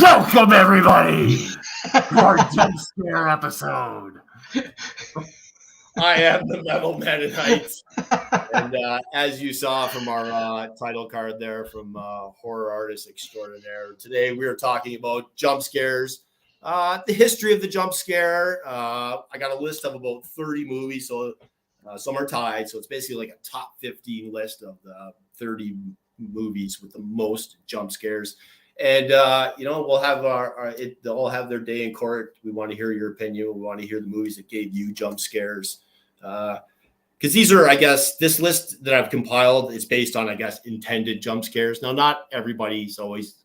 Welcome, everybody, to our jump scare episode. I am the Metal Mennonites. And as you saw from our title card there from Horror Artist Extraordinaire, today we are talking about jump scares, the history of the jump scare. I got a list of about 30 movies, so some are tied. So it's basically like a top 15 list of the 30 movies with the most jump scares. And, we'll have they'll all have their day in court. We want to hear your opinion. We want to hear the movies that gave you jump scares. Because these are, I guess, this list that I've compiled is based on, I guess, intended jump scares. Now, not everybody's always,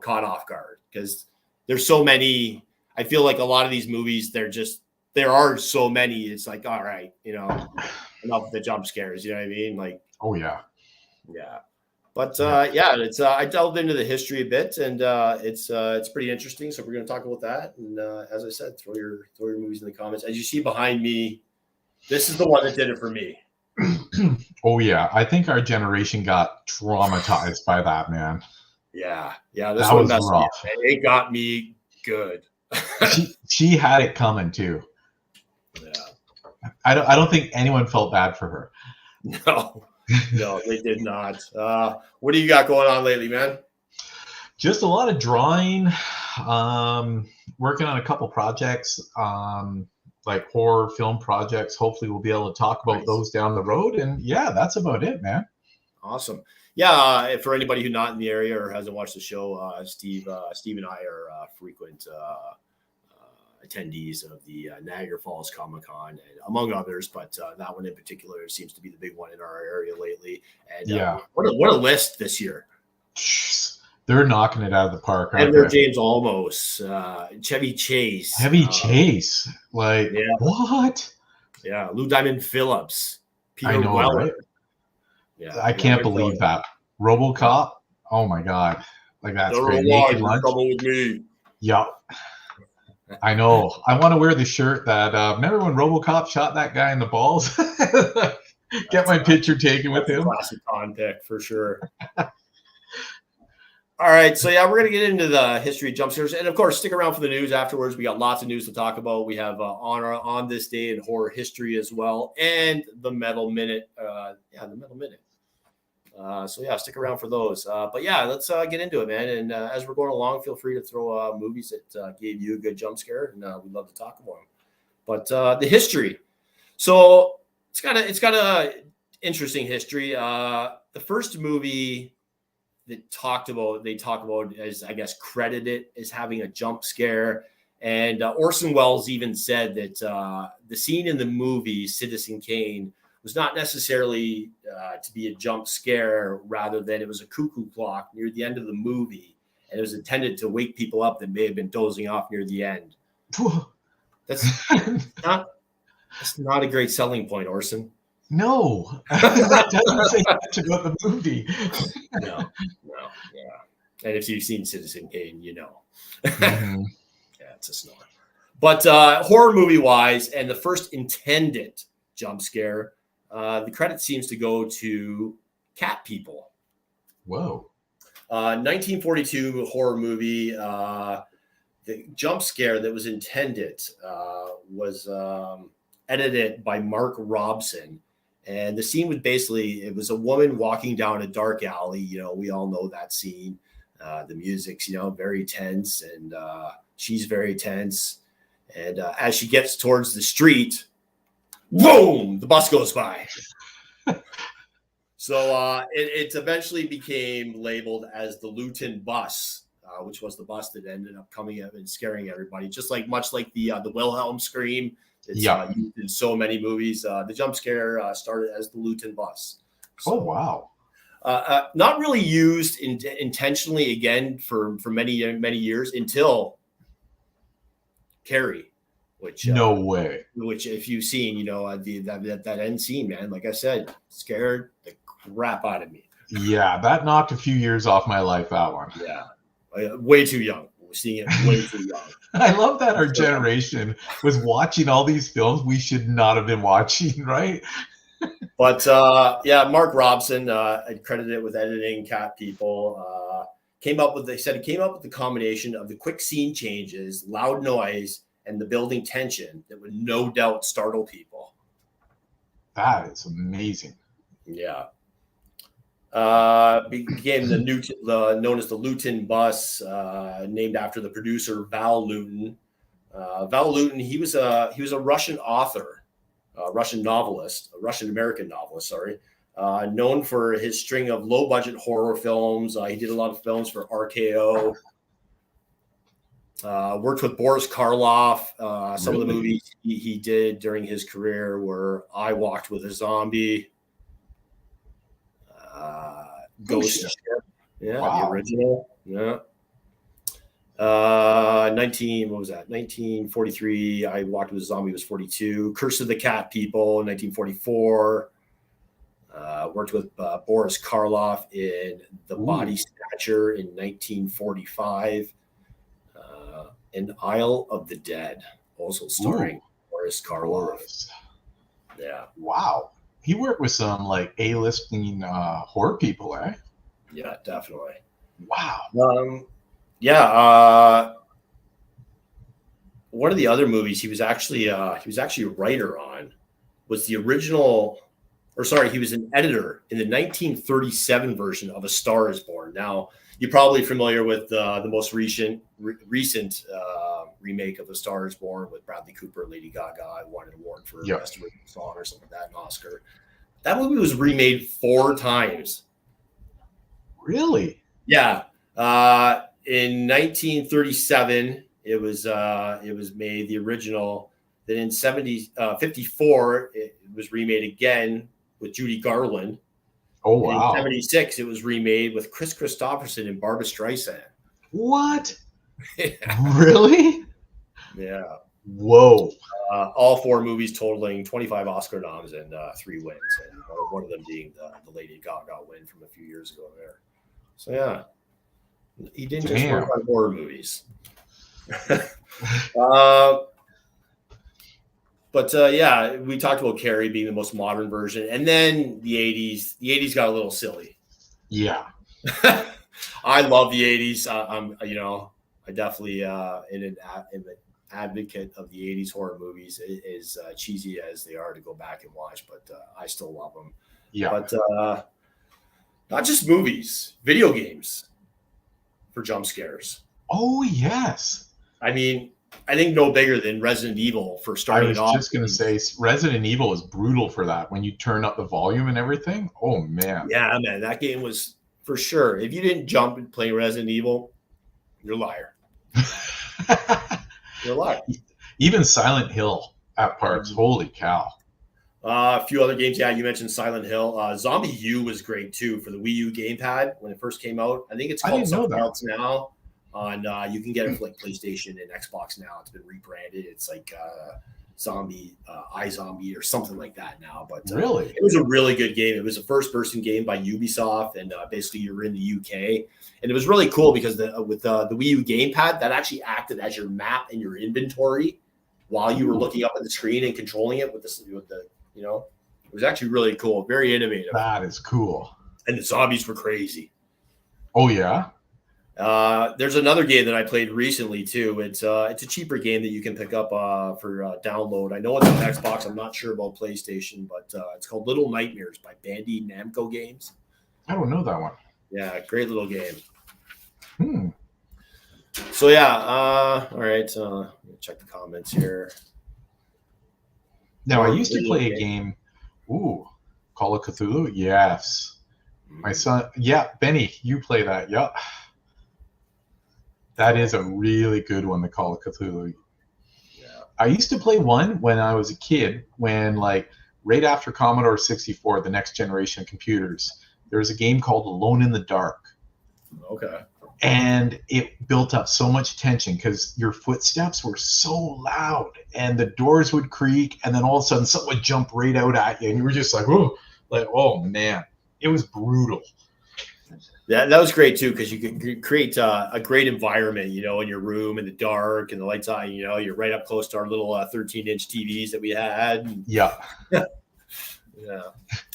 caught off guard because there's so many. I feel like a lot of these movies, there are so many. It's like, all right, enough of the jump scares. You know what I mean? Like, oh, yeah. Yeah. But it's I delved into the history a bit, and it's pretty interesting. So we're going to talk about that. And as I said, throw your movies in the comments. As you see behind me, this is the one that did it for me. Oh yeah, I think our generation got traumatized by that, man. Yeah. This one was rough. It got me good. she had it coming too. Yeah. I don't think anyone felt bad for her. No, they did not. What do you got going on lately, man? Just a lot of drawing, working on a couple projects, like horror film projects. Hopefully we'll be able to talk about those down the road. And yeah, that's about it, man. Awesome. Yeah, for anybody who's not in the area or hasn't watched the show, Steve and I are frequent attendees of the Niagara Falls Comic-Con, and among others, but that one in particular seems to be the big one in our area lately. And what a list this year! They're knocking it out of the park. Edward James Olmos, Chevy Chase, Chase, like what? Yeah, Lou Diamond Phillips, Peter I know, Weller. Right? Yeah, I can't believe that. RoboCop. Oh my god, like that's great. Naked Lunch. Coming with me. Yep. I know. I want to wear the shirt that. Remember when RoboCop shot that guy in the balls? Get my picture taken with him. Classic con pick for sure. All right, so yeah, we're gonna get into the history of jump scares, and of course, stick around for the news afterwards. We got lots of news to talk about. We have on this day in horror history as well, and the Metal Minute. The Metal Minute. So yeah, stick around for those. But yeah, let's get into it, man. And as we're going along, feel free to throw movies that gave you a good jump scare, and we'd love to talk about them. But the history, so it's got a interesting history. The first movie that they talk about as, I guess, credited as having a jump scare, and Orson Welles even said that the scene in the movie Citizen Kane was not necessarily to be a jump scare, rather than it was a cuckoo clock near the end of the movie, and it was intended to wake people up that may have been dozing off near the end. That's not a great selling point, Orson. No, that doesn't say much about the movie. No, yeah. And if you've seen Citizen Kane, you know. Mm-hmm. Yeah, it's a snore. But horror movie wise, and the first intended jump scare, the credit seems to go to Cat People. Whoa. 1942 horror movie. The jump scare that was intended was edited by Mark Robson. And the scene was it was a woman walking down a dark alley. We all know that scene. The music's, very tense, and she's very tense. And as she gets towards the street, boom, the bus goes by. So it eventually became labeled as the Luton bus, which was the bus that ended up coming up and scaring everybody, much like the Wilhelm scream. It's used in so many movies. The jump scare started as the Luton bus. So, oh, wow. Not really used intentionally again for many, many years until Carrie, which no way. Which, if you've seen, that end scene, man, like I said, scared the crap out of me. Yeah, that knocked a few years off my life, that one. Yeah, way too young. We're seeing it way too young. I love that our generation was watching all these films we should not have been watching, right? But Mark Robson credited with editing Cat People. They said it came up with the combination of the quick scene changes, loud noise, and the building tension that would no doubt startle people. That is amazing. Yeah. Became known as the Luton bus, named after the producer Val Lewton. Val Lewton, he was a Russian author, Russian American novelist, known for his string of low budget horror films. He did a lot of films for RKO. Worked with Boris Karloff. Some of the movies he did during his career were I Walked with a Zombie, Ghost Ship, the original, 1943. I Walked with a Zombie was 42. Curse of the Cat People in 1944. Worked with Boris Karloff in The Body Snatcher in 1945. And Isle of the Dead, also starring Boris Karloff. Yeah. Wow. He worked with some like A-listing horror people, eh? Yeah, definitely. Wow. One of the other movies he was actually a writer on was the original, he was an editor in the 1937 version of A Star Is Born. Now, you're probably familiar with the most recent remake of A Star Is Born with Bradley Cooper, Lady Gaga. Won an award for Best Original Song or something like that, an Oscar. That movie was remade 4 times. Really? Yeah. In 1937, it was made, the original. Then in 54, it was remade again with Judy Garland. Oh, wow. In 76, it was remade with Chris Christopherson and Barbra Streisand. What? Really? Yeah. Whoa. All 4 movies totaling 25 Oscar noms and 3 wins, and one of them being the Lady Gaga win from a few years ago there. So, yeah. He didn't just work on horror movies. But we talked about Carrie being the most modern version, and then the 80s. The 80s got a little silly. Yeah, I love the 80s. I definitely am an advocate of the 80s horror movies. As cheesy as they are to go back and watch, but I still love them. Yeah, but not just movies, video games for jump scares. Oh yes, I mean, I think no bigger than Resident Evil for starting off. I was just going to say Resident Evil is brutal for that. When you turn up the volume and everything, oh man. Yeah, man, that game was for sure. If you didn't jump and play Resident Evil, you're a liar. You're a liar. Even Silent Hill at parts. Holy cow. A few other games. Yeah, you mentioned Silent Hill. Zombie U was great too for the Wii U gamepad when it first came out. I think it's called something else now. You can get it for like PlayStation and Xbox now. It's been rebranded. It's like Zombie, iZombie or something like that now. But really, it was a really good game. It was a first-person game by Ubisoft, and basically you're in the UK. And it was really cool because with the Wii U gamepad, that actually acted as your map and your inventory while you were looking up at the screen and controlling it with the it was actually really cool. Very innovative. That is cool. And the zombies were crazy. Oh yeah. There's another game that I played recently too. It's a cheaper game that you can pick up for download. I know it's on Xbox. I'm not sure about PlayStation, but it's called Little Nightmares by Bandai Namco Games. I don't know that one. Yeah, great little game. So yeah, all right. Check the comments here. Now I used to play a game. Ooh, Call of Cthulhu. Yes, my son. Yeah, Benny, you play that. Yep. That is a really good one, the Call of Cthulhu. Yeah. I used to play one when I was a kid, when like right after Commodore 64, the next generation of computers, there was a game called Alone in the Dark. Okay. And it built up so much tension because your footsteps were so loud and the doors would creak and then all of a sudden someone would jump right out at you and you were just like, oh man, it was brutal. That was great too, because you could create a great environment, in your room in the dark and the lights on. You're right up close to our little 13-inch TVs that we had. Yeah. Yeah.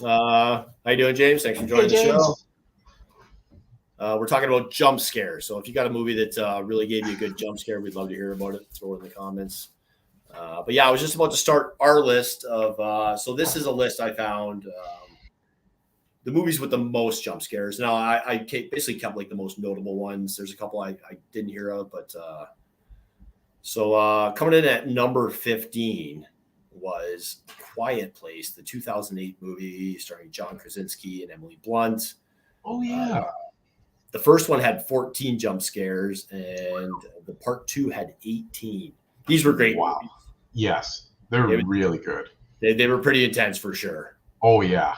How you doing, James? Thanks for joining the show. We're talking about jump scares. So if you got a movie that really gave you a good jump scare, we'd love to hear about it. Throw it in the comments. But yeah, I was just about to start our list of. So this is a list I found. The movies with the most jump scares. Now I basically kept like the most notable ones. There's a couple I didn't hear of, but so coming in at number 15 was Quiet Place, the 2008 movie starring John Krasinski and Emily Blunt. Oh yeah. The first one had 14 jump scares, and the part 2 had 18. These were great Wow. movies. Yes, they're really good. They were pretty intense for sure. Oh yeah.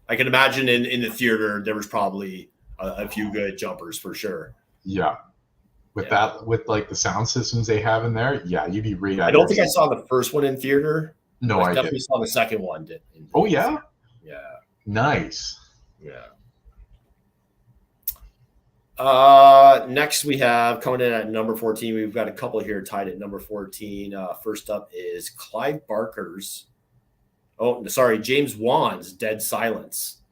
I can imagine in the theater there was probably a few good jumpers for sure. Yeah. With that, with like the sound systems they have in there, yeah, you'd be right. I don't think I saw the first one in theater. No, I I definitely did. saw the second one. Oh yeah. Yeah. Nice. Yeah. Next we have coming in at number 14. We've got a couple here tied at number 14. First up is Clive Barker's. Oh, sorry, James Wan's Dead Silence.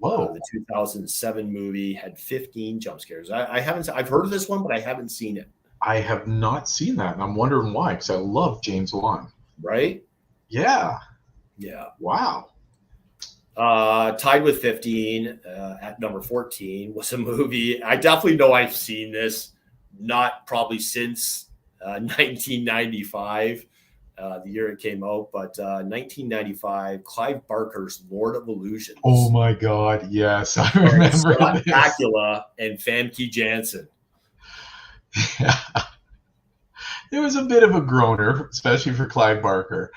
Whoa. The 2007 movie had 15 jump scares. I haven't. I've heard of this one, but I haven't seen it. I have not seen that, and I'm wondering why. Because I love James Wan. Right? Yeah. Yeah. Wow. Tied with 15 at number 14 was a movie. I definitely know I've seen this, not probably since 1995, the year it came out, but 1995, Clive Barker's Lord of Illusions. Oh my God, yes, I remember Scott this. Bakula and Famke Janssen. Yeah. It was a bit of a groaner, especially for Clive Barker.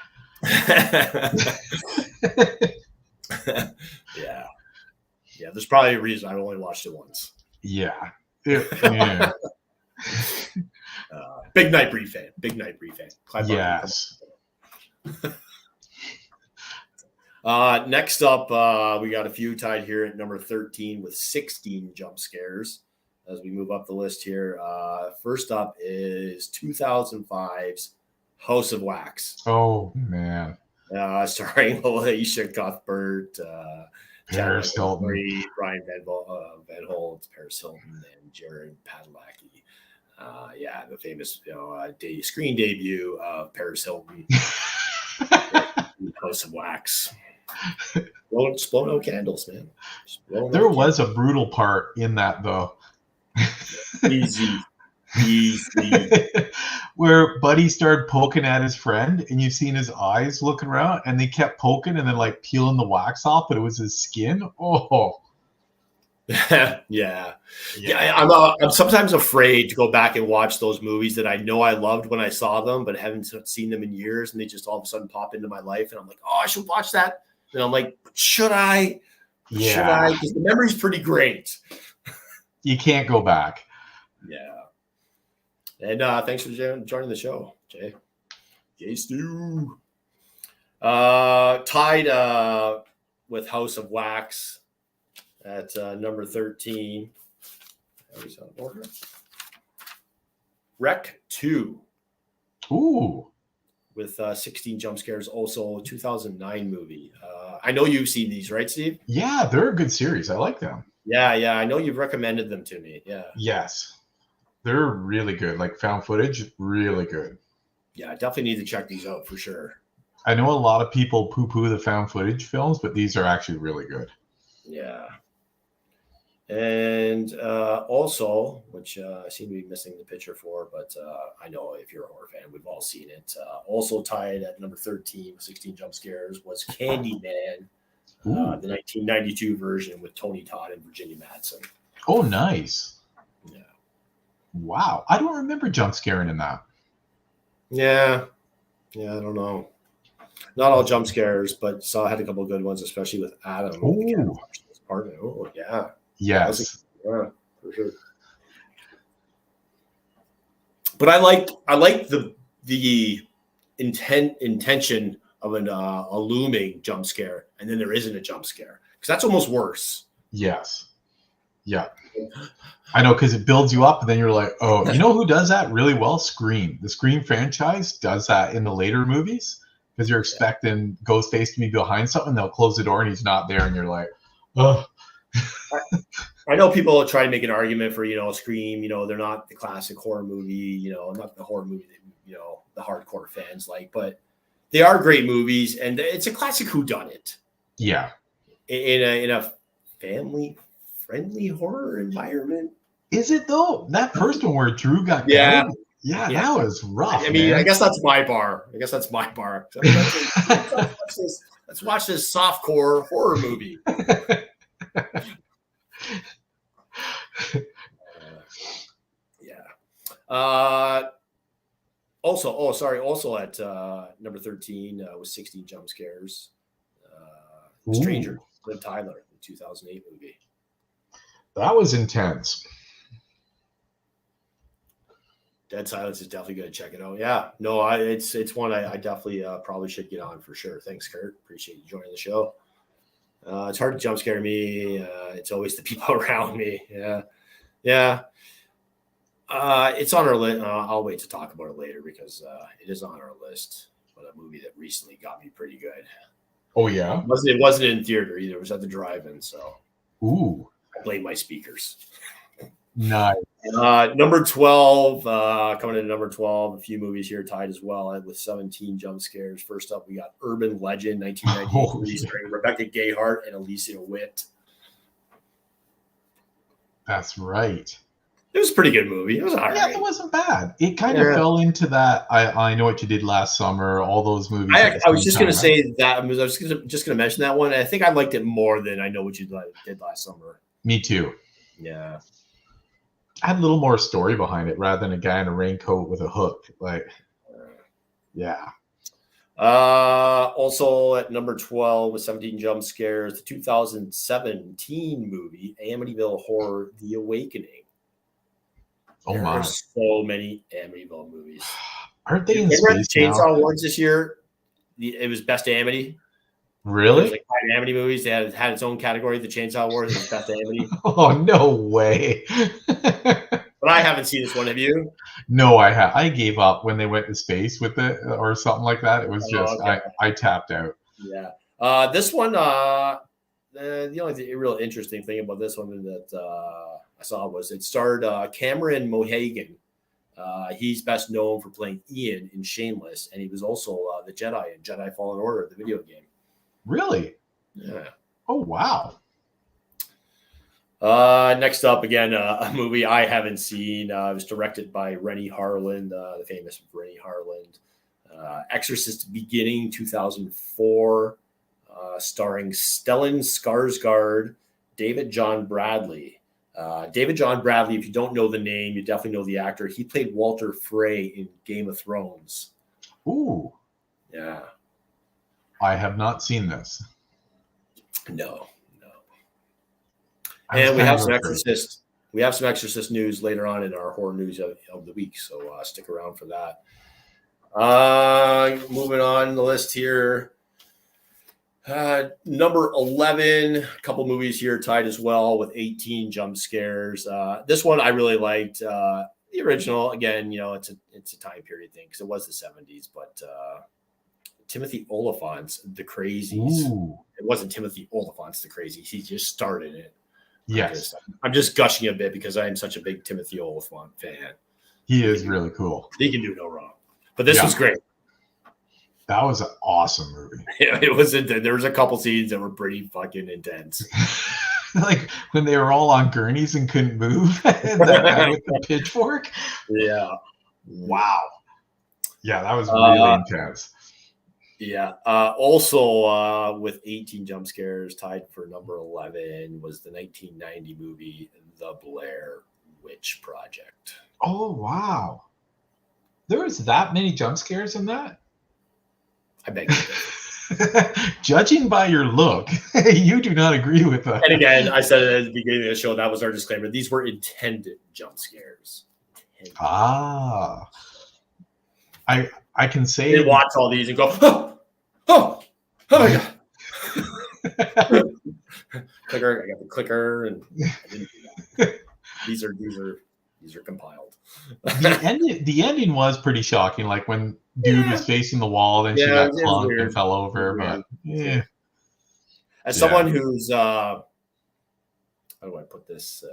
Yeah. There's probably a reason I only watched it once. Yeah. Big Nightbreed fan. Clive Barker. Yes. Next up, we got a few tied here at number 13 with 16 jump scares as we move up the list here. First up is 2005's House of Wax. Oh, man. Starring Alicia Cuthbert, Paris Hilton, Brian Van Holt, Paris Hilton, and Jared Padalecki. The famous screen debut of Paris Hilton. House of Wax. Blow no candles, man. There was a brutal part in that, though. Easy. Where Buddy started poking at his friend, and you've seen his eyes looking around, and they kept poking and then like peeling the wax off, but it was his skin. Oh. Yeah. I'm sometimes afraid to go back and watch those movies that I know I loved when I saw them, but haven't seen them in years, and they just all of a sudden pop into my life, and I'm like, oh, I should watch that. And I'm like, should I? Yeah. Should I? Because the memory's pretty great. You can't go back. Yeah. And thanks for joining the show, Jay. Jay Stu. Tied with House of Wax at number 13. Rec 2. Ooh. With 16 jump scares, also a 2009 movie. I know you've seen these, right, Steve? Yeah, they're a good series. I like them. Yeah. I know you've recommended them to me. Yeah. Yes. They're really good. Like found footage, really good. Yeah, I definitely need to check these out for sure. I know a lot of people poo-poo the found footage films, but these are actually really good. Yeah. And also, which I seem to be missing the picture for, but I know if you're a horror fan, we've all seen it. Also tied at number 13 with 16 jump scares was Candyman, the 1992 version with Tony Todd and Virginia Madsen. Oh, nice. Yeah. Wow. I don't remember jump scaring in that. Yeah, I don't know. Not all jump scares, but had a couple of good ones, especially with Adam. Oh, partner. Oh, yeah. Yes. Yeah, for sure. But I like the intention of a looming jump scare, and then there isn't a jump scare, because that's almost worse. Yes. Yeah. I know, because it builds you up, and then you're like, oh, you know who does that really well? Scream. The Scream franchise does that in the later movies, because you're expecting Ghostface to be behind something, they'll close the door and he's not there, and you're like, oh. I know people try to make an argument for, Scream, they're not the classic horror movie, not the horror movie that, the hardcore fans like, but they are great movies, and it's a classic whodunit. Yeah. In a family-friendly horror environment. Is it though? That first one where Drew got yeah. killed? Yeah, that was rough. I mean, man. I guess that's my bar. Let's watch this softcore horror movie. Also at number 13 was 16 Jump Scares. Stranger, Liv Tyler, the 2008 movie. That was intense. Dead Silence is definitely going to check it out. Yeah, no, it's one I definitely probably should get on for sure. Thanks, Kurt. Appreciate you joining the show. It's hard to jump scare me. It's always the people around me. Yeah. It's on our list. I'll wait to talk about it later because it is on our list. But a movie that recently got me pretty good. Oh yeah. It wasn't in theater either. It was at the drive-in. So. Ooh. I blame my speakers. Nice. Number 12, coming in at number 12, a few movies here tied as well with 17 jump scares. First up, we got Urban Legend, 1998, starring Rebecca Gayheart and Alicia Witt. That's right. It was a pretty good movie. It was all right. Yeah, it wasn't bad. It kind of fell into that. I Know What You Did Last Summer. All those movies. I was just going to say that. I was just going to mention that one. I think I liked it more than I Know What You Did Last Summer. Me too. Yeah. I had a little more story behind it rather than a guy in a raincoat with a hook. Yeah. Also at number 12 with 17 jump scares, the 2017 movie Amityville Horror: The Awakening. Oh there my! are so many Amityville movies. Aren't they in space now? Chainsaw Awards this year? It was Best Amity. Really? It was like 5 Amity movies. They had its own category. The Chainsaw Awards was Best Amity. Oh no way! But I haven't seen this one. Have you? No, I gave up when they went to space with it or something like that. It was just okay. I tapped out. Yeah. This one. The only real interesting thing about this one that I saw was it starred Cameron Mohagan. He's best known for playing Ian in Shameless, and he was also the Jedi in Jedi Fallen Order, the video game. Really? Yeah. Oh wow. Next up, again, a movie I haven't seen. It was directed by Rennie Harland, the famous Rennie Harland. Exorcist Beginning, 2004, starring Stellan Skarsgård, David John Bradley. David John Bradley, if you don't know the name, you definitely know the actor. He played Walter Frey in Game of Thrones. Ooh. Yeah. I have not seen this. No. And we have some Exorcist. We have some Exorcist news later on in our horror news of the week, so stick around for that. Moving on the list here. Number 11, a couple movies here tied as well with 18 jump scares. This one I really liked. The original, again, it's a time period thing because it was the 70s, but Timothy Olyphant's The Crazies. Ooh. It wasn't Timothy Olyphant's The Crazies. He just started it. Yes. I'm just gushing a bit because I am such a big Timothy Olyphant fan. He is really cool. He can do no wrong. But this was great. That was an awesome movie. It was. There was a couple scenes that were pretty fucking intense. Like when they were all on gurneys and couldn't move. And that guy with the pitchfork. Yeah. Wow. Yeah, that was really intense. Yeah. Also, with 18 jump scares, tied for number 11 was the 1990 movie The Blair Witch Project. Oh, wow. There was that many jump scares in that? I beg you. Judging by your look, you do not agree with that. And again, I said it at the beginning of the show, that was our disclaimer. These were intended jump scares. Ah. I can say... They watch all these and go, oh my God. Clicker, I got the clicker, and I didn't do that. These are compiled. The ending was pretty shocking. Like when dude was facing the wall, then she got clunked and fell over. But yeah. As someone who's how do I put this?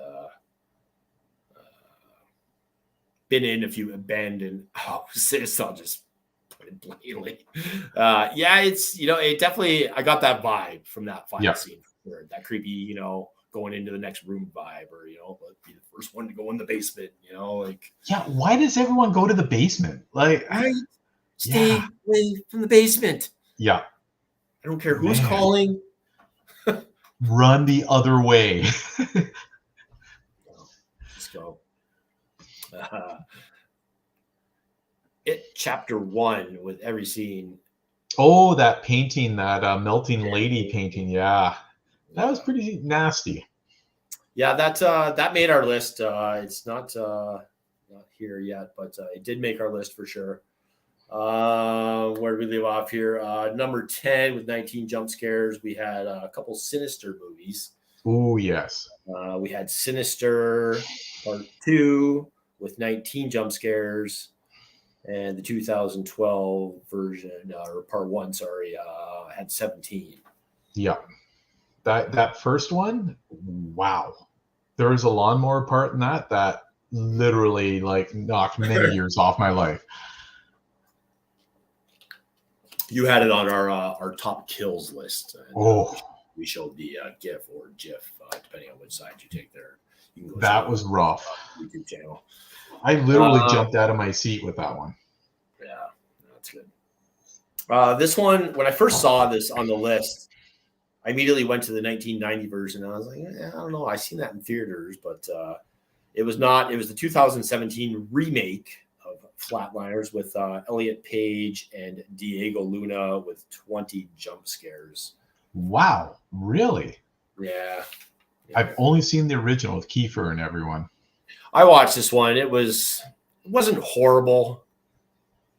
Been in a few abandoned houses. I'll just put it plainly. Yeah, it's, it definitely, I got that vibe from that final scene. Sure. That creepy, going into the next room vibe, or, be the first one to go in the basement, like. Yeah, why does everyone go to the basement? Like, right? Stay away from the basement. Yeah. I don't care who's calling. Run the other way. Let's go. It chapter 1 with every scene. Oh, that painting, that melting lady painting. Yeah, that was pretty nasty. Yeah, that made our list. It's not here yet, but it did make our list for sure. Where did we leave off here? Number 10 with 19 jump scares. We had a couple Sinister movies. Oh, yes. We had Sinister Part 2 with 19 jump scares, and the 2012 version, or Part 1, sorry, had 17. Yeah. That first one, wow. There was a lawnmower part in that literally like knocked many years off my life. You had it on our top kills list. And, we showed the GIF or GIF, depending on which side you take there. You can go that was rough. YouTube channel. I literally jumped out of my seat with that one. Yeah, that's good. This one, when I first saw this on the list, I immediately went to the 1990 version. And I was like, I don't know. I've seen that in theaters, but it was not. It was the 2017 remake of Flatliners with Elliot Page and Diego Luna with 20 jump scares. Wow, really? Yeah. I've only seen the original with Kiefer and everyone. I watched this one. It wasn't horrible.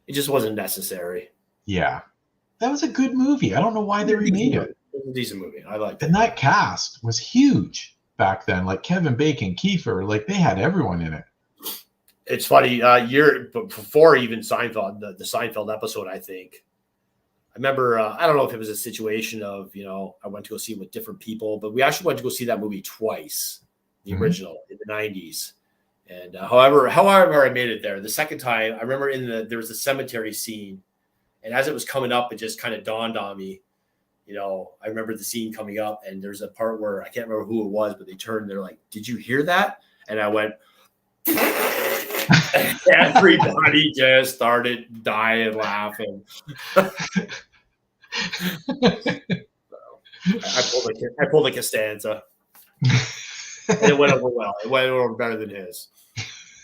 It just wasn't necessary. Yeah. That was a good movie. I don't know why they remade it. It was a decent movie. I liked it. And that cast was huge back then. Like Kevin Bacon, Kiefer, like they had everyone in it. It's funny. Year before even Seinfeld, the Seinfeld episode, I think. I remember, I don't know if it was a situation of, I went to go see it with different people, but we actually went to go see that movie twice, the original in the 90s. And however I made it there, the second time, I remember there was a cemetery scene. And as it was coming up, it just kind of dawned on me, I remember the scene coming up, and there's a part where I can't remember who it was, but they turned, they're like, "Did you hear that?" And I went, everybody just started dying laughing. I pulled a Costanza. And it went over well. It went over better than his.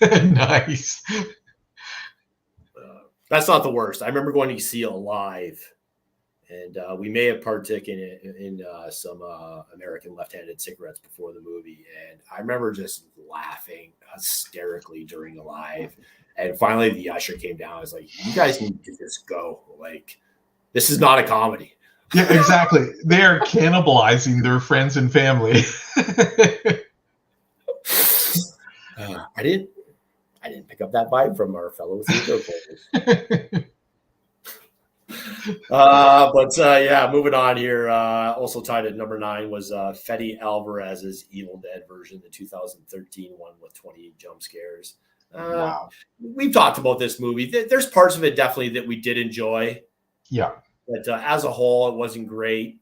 Nice. That's not the worst. I remember going to see it live, and we may have partaken in some American left-handed cigarettes before the movie, and I remember just laughing hysterically during the live. And finally, the usher came down. I was like, "You guys need to just go. Like, this is not a comedy." Yeah, exactly. They are cannibalizing their friends and family. I didn't pick up that vibe from our fellow theater players. Yeah, moving on here. Also tied at number 9 was Fede Alvarez's Evil Dead version, the 2013 one with 20 jump scares. Wow. We've talked about this movie. There's parts of it definitely that we did enjoy. Yeah. But as a whole, it wasn't great.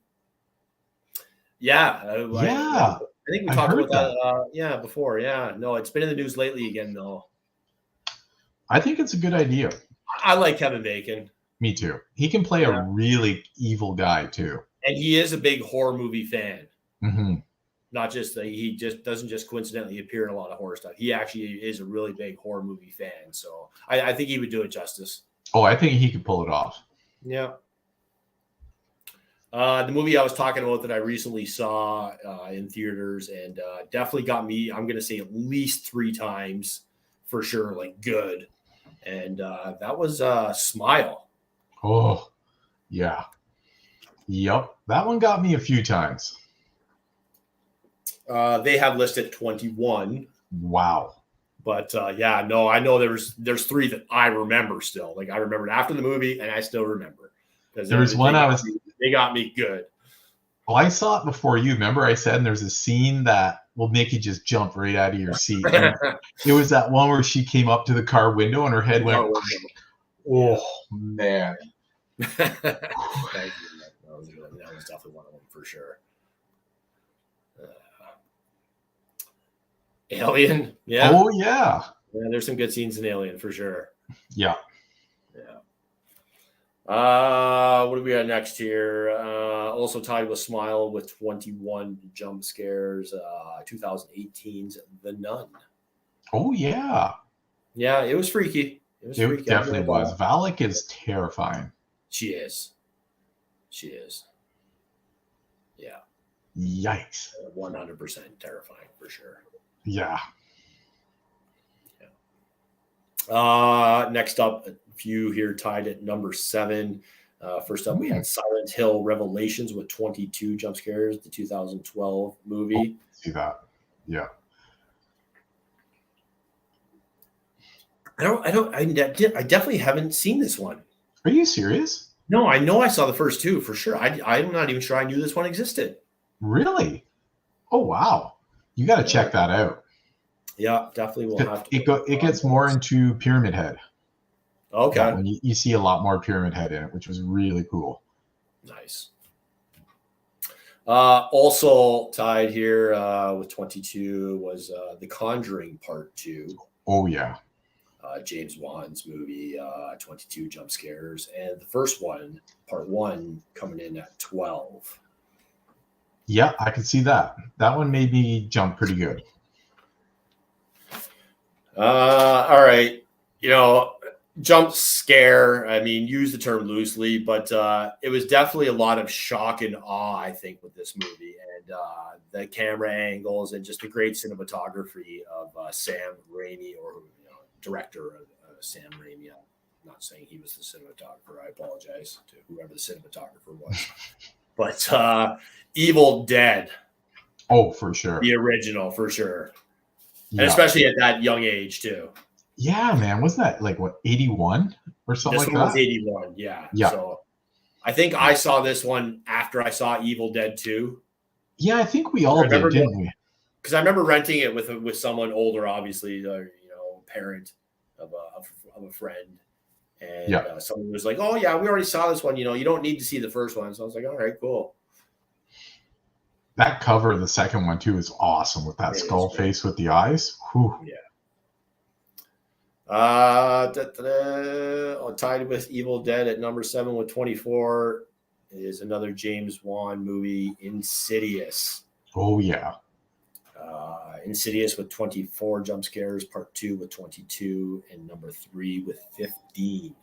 Yeah. I think we talked about that. Before. Yeah. No, it's been in the news lately again, though. I think it's a good idea. I like Kevin Bacon. Me too. He can play a really evil guy too. And he is a big horror movie fan. Mm-hmm. Not just he just doesn't just coincidentally appear in a lot of horror stuff. He actually is a really big horror movie fan. So I think he would do it justice. Oh, I think he could pull it off. Yeah. The movie I was talking about that I recently saw in theaters and definitely got me, I'm going to say at least 3 times for sure, like good. And that was Smile. Oh, yeah. Yep. That one got me a few times. They have listed 21. Wow. But I know there's 3 that I remember still. Like I remembered after the movie, and I still remember. There was one they got me good. Well, I saw it before you. Remember I said, and there's a scene that will make you just jump right out of your seat. And it was that one where she came up to the car window and her head went, oh, man. Thank you. That was definitely one of them for sure. Alien, yeah. Oh, yeah. Yeah, there's some good scenes in Alien for sure. Yeah. What do we got next here? Also tied with Smile with 21 jump scares. 2018's The Nun. Oh, yeah. Yeah, it was freaky. It definitely was. Valak is terrifying. She is. Yeah. Yikes. 100% terrifying for sure. Yeah. Next up, a few here tied at number 7. First up, we had Silent Hill Revelations with 22 jump scares, the 2012 movie. See that? Yeah. I definitely haven't seen this one. Are you serious? No, I know I saw the first two for sure. I'm not even sure I knew this one existed. Really? Oh, wow. You got to check that out. Yeah, definitely will have to. It gets more into Pyramid Head. Okay. Yeah, when you see a lot more Pyramid Head in it, which was really cool. Nice. Also tied here with 22 was The Conjuring Part 2. Oh, yeah. James Wan's movie, 22 jump scares. And the first one, Part 1, coming in at 12. Yeah, I can see that. That one made me jump pretty good. All right. Jump scare, I mean, use the term loosely, but it was definitely a lot of shock and awe, I think, with this movie. And the camera angles and just the great cinematography of Sam Raimi, or director of Sam Raimi. I'm not saying he was the cinematographer. I apologize to whoever the cinematographer was. But Evil Dead. Oh, for sure. The original, for sure. Yeah. And especially at that young age, too. Yeah, man. Wasn't that like, what, 81 or something like that? This one was 81, yeah. So I think I saw this one after I saw Evil Dead 2. Yeah, I think we all did, didn't we? Because I remember renting it with someone older, obviously, parent of a friend. And someone was like, oh, yeah, we already saw this one. You don't need to see the first one. So I was like, all right, cool. That cover of the second one, too, is awesome with that skull face with the eyes. Whew. Yeah. Tied with Evil Dead at number 7 with 24 is another James Wan movie, Insidious. Oh, yeah. Insidious with 24 jump scares, Part 2 with 22, and number 3 with 15.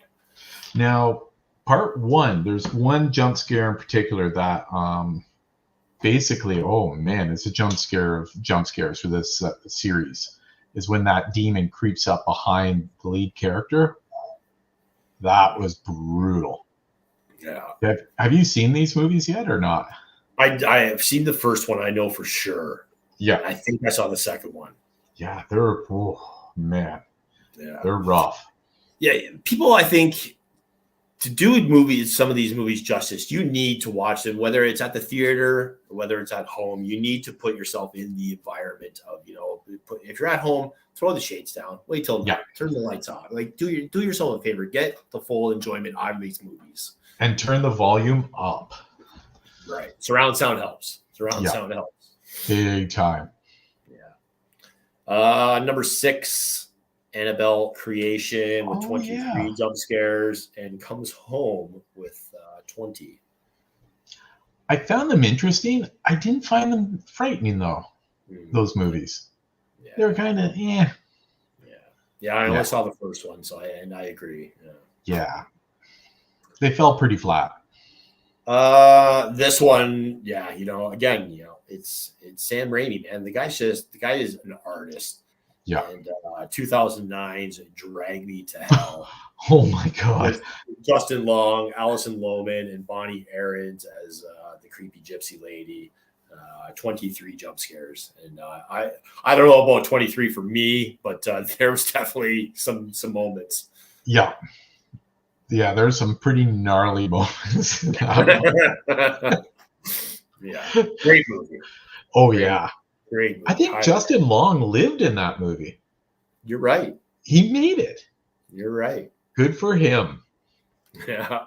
Now, Part 1, there's one jump scare in particular that basically, oh man, it's a jump scare of jump scares for this series, is when that demon creeps up behind the lead character. That was brutal. Yeah. Have you seen these movies yet or not? I have seen the first one, I know for sure. Yeah. I think I saw the second one. Yeah, they're rough. Yeah, people, I think, to do some of these movies justice, you need to watch them, whether it's at the theater or whether it's at home. You need to put yourself in the environment of, if you're at home, throw the shades down, wait till turn the lights off. Like, do yourself a favor, get the full enjoyment out of these movies. And turn the volume up. Right. Surround sound helps. Sound helps. Big time. Yeah. Number 6, Annabelle Creation with 23 jump scares and comes home with 20. I found them interesting. I didn't find them frightening, though, those movies. Yeah. They were kind of, Yeah, I only saw the first one, so I agree. Yeah. They fell pretty flat. This one, again, it's Sam Raimi, man. The guy is an artist. Yeah. And 2009's Drag Me to Hell. Oh my God. With Justin Long, Alison Lohman, and Bonnie Aarons as the creepy gypsy lady. 23 jump scares, and I don't know about 23 for me, but there was definitely some moments. Yeah. Yeah, there's some pretty gnarly moments. Yeah, great movie. Oh yeah, Great movie. I think Justin Long lived in that movie. You're right. He made it. You're right. Good for him. Yeah.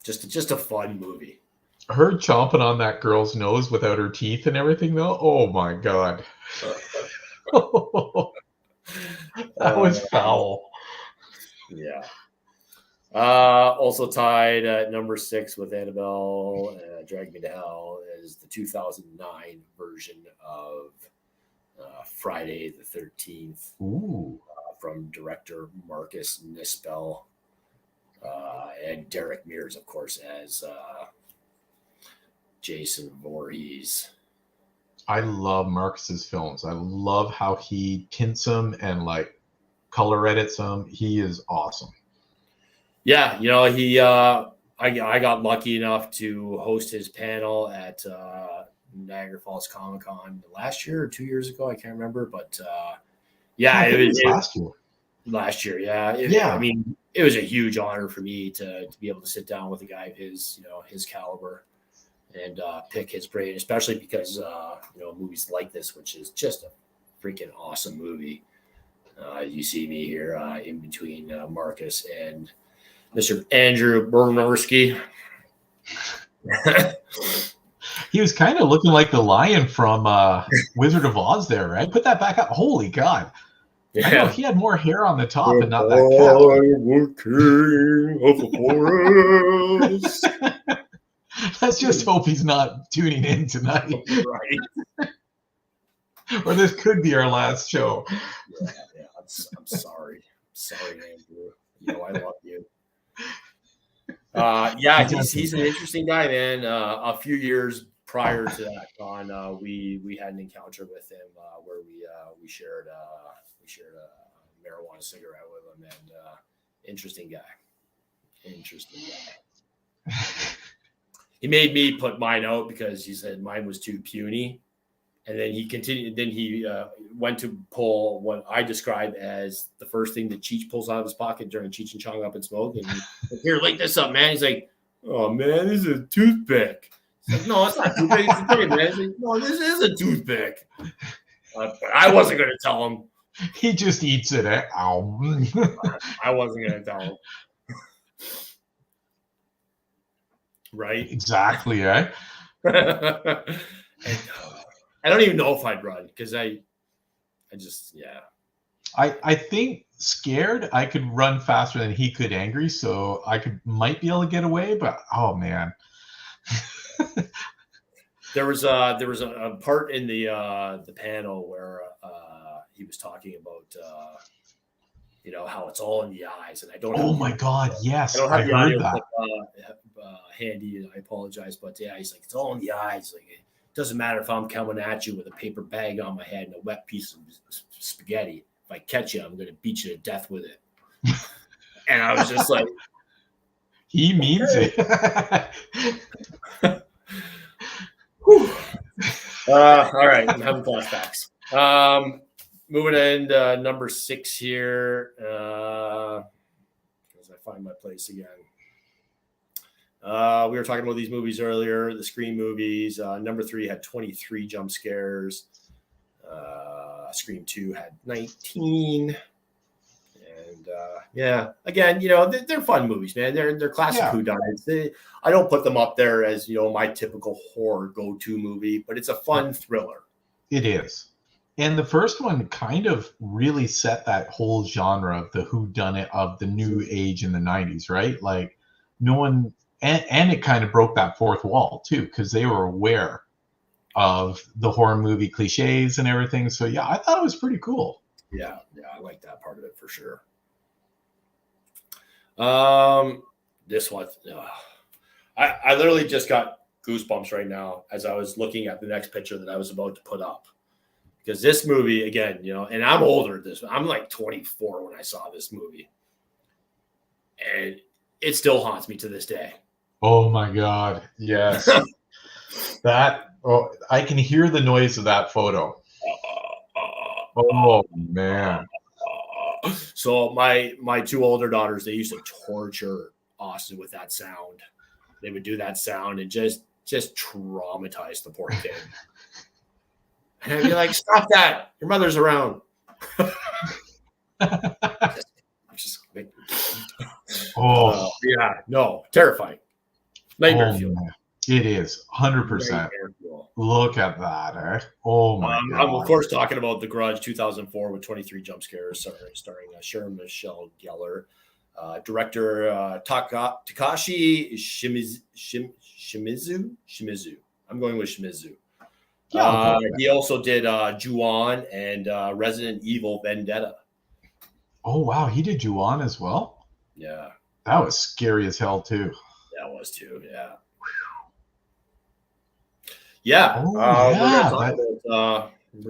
Just a fun movie. Her chomping on that girl's nose without her teeth and everything, though. Oh my god, that was foul. Yeah. Also tied at number 6 with Annabelle, Drag Me to Hell is the 2009 version of Friday the 13th. Ooh. From director Marcus Nispel and Derek Mears, of course, as Jason Voorhees. I love Marcus's films. I love how he tints them and like color edits them. He is awesome. Yeah, he I got lucky enough to host his panel at Niagara Falls Comic Con last year or 2 years ago. I can't remember, but it was last year. Last year, yeah. I mean, it was a huge honor for me to be able to sit down with a guy of his caliber and pick his brain, especially because movies like this, which is just a freaking awesome movie. You see me here in between Marcus and Mr. Andrew Bernarski. He was kind of looking like the lion from Wizard of Oz there, right? Put that back up. Holy God. Yeah. I know he had more hair on the top and not that king of the forest. Let's just hope he's not tuning in tonight. Right. Or this could be our last show. Yeah. I'm sorry. Sorry, Andrew. I love you. He's an interesting guy, man. A few years prior to that con, we had an encounter with him where we shared a marijuana cigarette with him, and interesting guy. He made me put mine out because he said mine was too puny. And then he continued. Then he went to pull what I describe as the first thing that Cheech pulls out of his pocket during Cheech and Chong Up in Smoke. And here, light this up, man. He's like, "Oh man, this is a toothpick." He's like, "No, it's not a toothpick. It's a toothpick, man." He's like, "No, this is a toothpick." But I wasn't going to tell him. He just eats it. Ow. I wasn't going to tell him. Right? Exactly, eh? And, I don't even know if I'd run because I just, yeah. I think scared I could run faster than he could angry, so I might be able to get away, but oh man. There was a part in the panel where he was talking about how it's all in the eyes, and I don't. Oh my God! Yes, I don't have the heard audio that. Handy, and I apologize, but yeah, he's like, it's all in the eyes. Like, it doesn't matter if I'm coming at you with a paper bag on my head and a wet piece of spaghetti. If I catch you, I'm going to beat you to death with it. And I was just like, he means it. All right, I'm having flashbacks. Moving into number 6 here. As I find my place again. We were talking about these movies earlier, the Scream movies. Number 3 had 23 jump scares. Scream 2 had 19. And again, they're fun movies, man. They're classic whodunits. I don't put them up there as my typical horror go-to movie, but it's a fun thriller. It is. And the first one kind of really set that whole genre of the whodunit of the new age in the 90s, right? Like no one, and it kind of broke that fourth wall too, because they were aware of the horror movie cliches and everything. So yeah, I thought it was pretty cool. Yeah, I like that part of it for sure. This one, I literally just got goosebumps right now as I was looking at the next picture that I was about to put up. Because this movie, again, and I'm older at this. I'm like 24 when I saw this movie. And it still haunts me to this day. Oh, my God. Yes. I can hear the noise of that photo. Oh, man. So my 2 older daughters, they used to torture Austin with that sound. They would do that sound and just traumatize the poor kid. And I'd be like, stop that. Your mother's around. Yeah, no, terrifying. Nightmare fuel. It is 100%. Look at that, eh? Oh my God. I'm of course talking about The Grudge 2004 with 23 jump scares, starring Sharon Michelle Gellar, director Takashi Shimizu. I'm going with Shimizu. Yeah, he also did Ju-On and Resident Evil Vendetta. Oh wow, he did Ju-On as well? Yeah. That was scary as hell too. That was too, yeah. Yeah. We're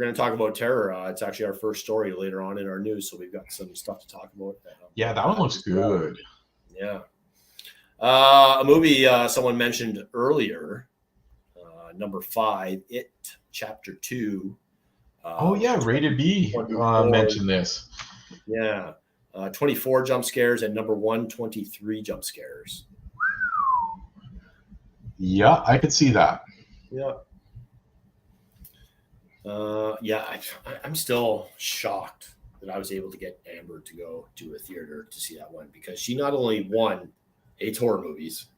going to talk about terror. It's actually our first story later on in our news, so we've got some stuff to talk about. Yeah, that one looks good. Yeah. A movie someone mentioned earlier, number 5, It Chapter 2. Rated B mentioned this. Yeah. 24 jump scares and number 1, 23 jump scares. Yeah, I could see that. Yeah. I'm still shocked that I was able to get Amber to go to a theater to see that one, because she not only, 1, hates horror movies,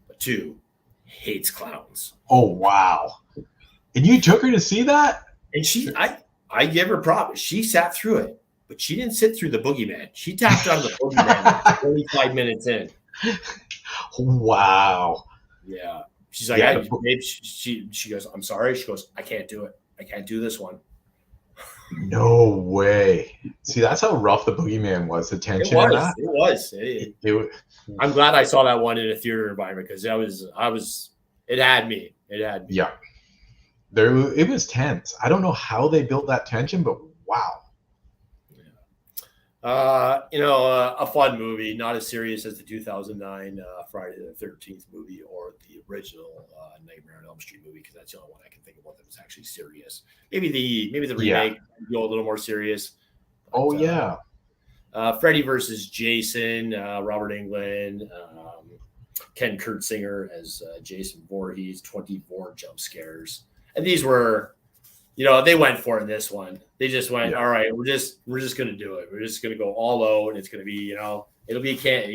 but 2, hates clowns. Oh, wow. And you took her to see that? And I give her props. She sat through it, but she didn't sit through the boogeyman. She tapped on the boogeyman 25 minutes in. Wow. Yeah. She's like, babe, she goes, I'm sorry. She goes, I can't do it. I can't do this one. No way. See, that's how rough the boogeyman was. The tension. It was. I'm glad I saw that one in a theater environment, because it had me. Yeah. It was tense. I don't know how they built that tension, but wow. A fun movie, not as serious as the 2009 Friday the 13th movie or the original Nightmare on Elm Street movie, because that's the only one I can think of that was actually serious. Maybe the remake go a little more serious. But, Freddy versus Jason, Robert Englund, Ken Kurtzinger as Jason Voorhees, 24 jump scares, and these were. They went for it in this one. They just went, all right, we're just going to do it. We're just going to go all out, and it's going to be, it'll be can't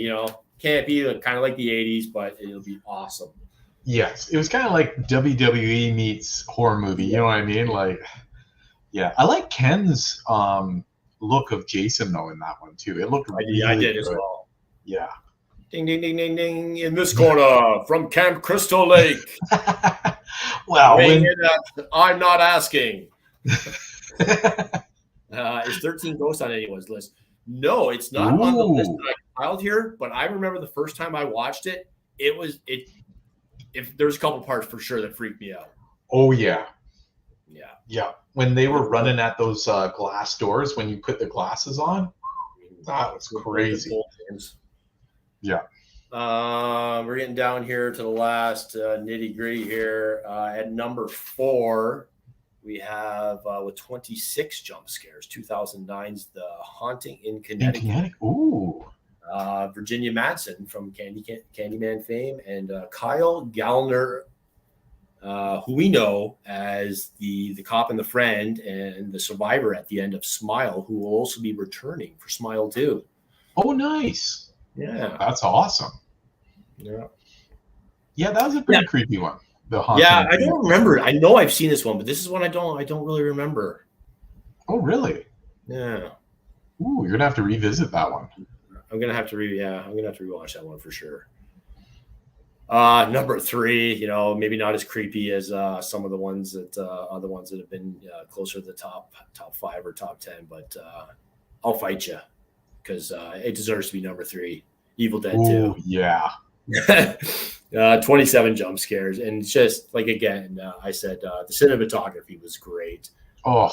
be kind of like the 80s, but it'll be awesome. Yes, it was kind of like WWE meets horror movie. You know what I mean? Like, yeah, I like Ken's look of Jason though in that one too. It looked really I did good. As well. Yeah. Ding ding ding ding ding in this corner from Camp Crystal Lake. Well, I'm not asking. Is 13 Ghosts on anyone's list? No, it's not on the list that I compiled here. But I remember the first time I watched it. If there's a couple parts for sure that freaked me out. Oh yeah. Yeah. When they were running at those glass doors, when you put the glasses on, that was crazy. Yeah. We're getting down here to the last nitty gritty here. At number 4, we have with 26 jump scares, 2009's The Haunting in Connecticut. Ooh. Virginia Madsen from Candyman fame, and Kyle Gallner, who we know as the cop and the friend and the survivor at the end of Smile, who will also be returning for Smile 2. Oh, nice. Yeah. That's awesome. Yeah. Yeah, that was a pretty creepy one. The Haunting. Yeah, I don't remember. I know I've seen this one, but this is one I don't really remember. Oh, really? Yeah. Ooh, you're gonna have to revisit that one. I'm gonna have to rewatch that one for sure. Number 3, maybe not as creepy as some of the ones that other ones that have been closer to the top 5 or top 10, but I'll fight you because it deserves to be number 3. Evil Dead 2. Yeah. 27 jump scares, and it's just like again, I said the cinematography was great. Oh,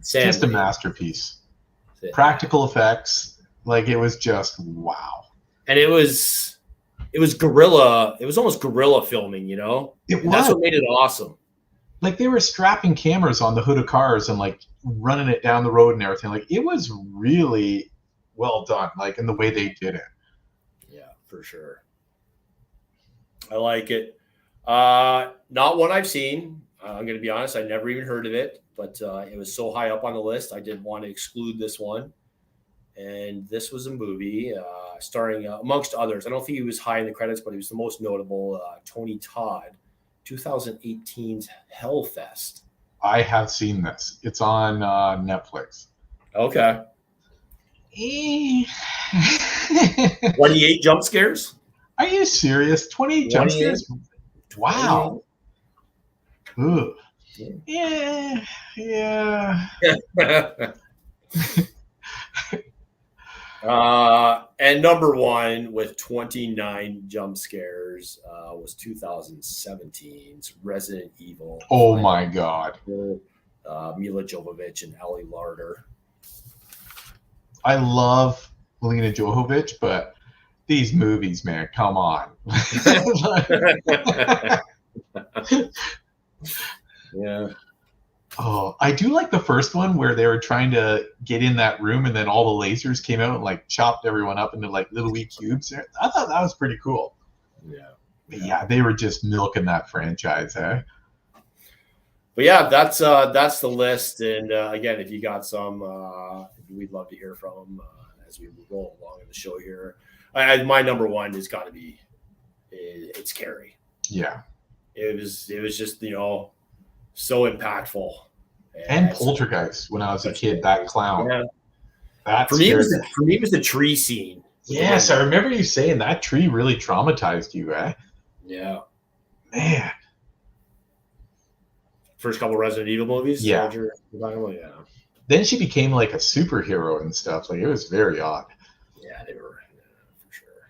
just a masterpiece. Practical effects, like it was just wow. And it was guerrilla. It was almost guerrilla filming, It was. That's what made it awesome. Like they were strapping cameras on the hood of cars and like running it down the road and everything. Like it was really well done, like in the way they did it. Yeah, for sure. I like it. Not one I've seen. I'm going to be honest. I never even heard of it, but it was so high up on the list. I didn't want to exclude this one. And this was a movie starring, amongst others. I don't think he was high in the credits, but he was the most notable. Tony Todd, 2018's Hellfest. I have seen this. It's on Netflix. Okay. 28 jump scares? Are you serious? 28 jump scares? Wow. Ooh. Yeah. And number one with 29 jump scares was 2017's Resident Evil. Oh my God. Mila Jovovich and Ali Larter. I love Mila Jovovich, but these movies, man, come on. Yeah. Oh, I do like the first one where they were trying to get in that room and then all the lasers came out and like chopped everyone up into like little wee cubes. I thought that was pretty cool. Yeah. But yeah, they were just milking that franchise, eh? But yeah, that's the list. And again, if you got some, we'd love to hear from them as we roll along in the show here. My number one has got to be it's Carrie. Yeah. It was just, so impactful. And Poltergeist when I was a kid, that clown. Yeah. That for me, it was the tree scene. Yes, I remember you saying that tree really traumatized you, eh? Yeah. Man. First couple Resident Evil movies? Yeah. Yeah. Then she became like a superhero and stuff. Like, it was very odd. Yeah, they were, for sure.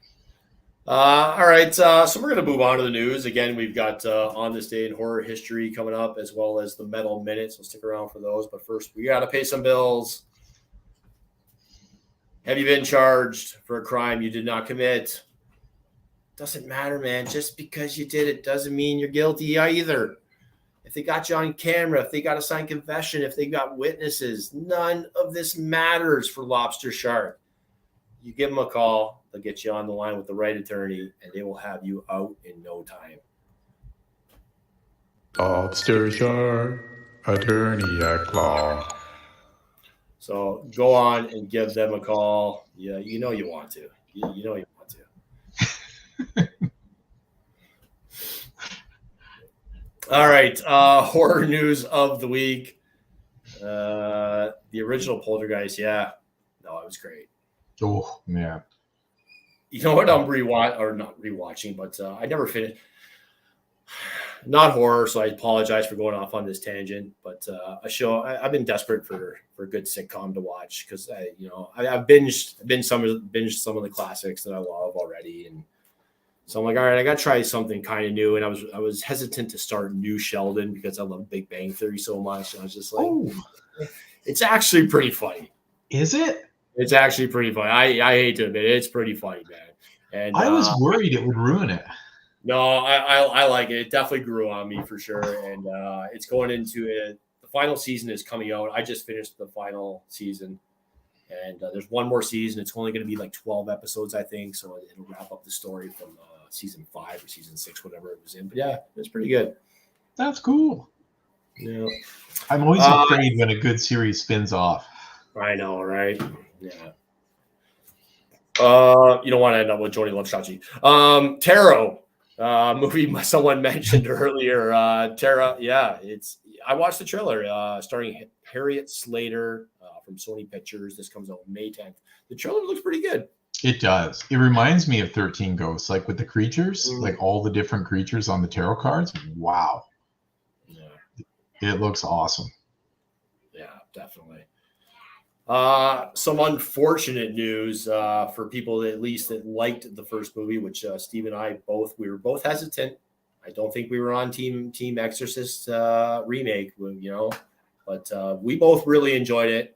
All right, so we're going to move on to the news. Again, we've got On This Day in Horror History coming up, as well as the Metal Minute, so stick around for those. But first, we got to pay some bills. Have you been charged for a crime you did not commit? Doesn't matter, man. Just because you did it doesn't mean you're guilty either. If they got you on camera, if they got a signed confession, if they got witnesses, none of this matters for Lobster Shark. You give them a call, they'll get you on the line with the right attorney, and they will have you out in no time. Lobster Shark, attorney at law. So go on and give them a call. Yeah, you know you want to. You know you want to. All right, horror news of the week. The original Poltergeist, yeah. No, it was great. Oh, man. You know what I'm not rewatching, but I never finished. Not horror, so I apologize for going off on this tangent. But a show I've been desperate for a good sitcom to watch because I've binged some of the classics that I love already, and so I'm like, all right, I got to try something kind of new. And I was hesitant to start New Sheldon because I love Big Bang Theory so much. And I was just like, it's actually pretty funny. Is it? It's actually pretty funny. I hate to admit it, it's pretty funny, man. And I was worried it would ruin it. No, I like it. It definitely grew on me for sure. And it's going into it. The final season is coming out. I just finished the final season. And there's one more season. It's only going to be like 12 episodes, I think. So it'll wrap up the story from season 5 or season 6, whatever it was in. But yeah, it's pretty good. That's cool. Yeah. I'm always afraid when a good series spins off. I know, right? Yeah. You don't want to end up with Jody Love-Shachi. Tarot, movie someone mentioned earlier. Tara, yeah, I watched the trailer starring Harriet Slater from Sony Pictures. This comes out May 10th. The trailer looks pretty good. It does. It reminds me of 13 Ghosts, like with the creatures, like all the different creatures on the tarot cards. Wow. Yeah. It looks awesome. Yeah, definitely. Some unfortunate news for people that at least that liked the first movie, which Steve and I we were both hesitant. I don't think we were on Team Exorcist remake, but we both really enjoyed it.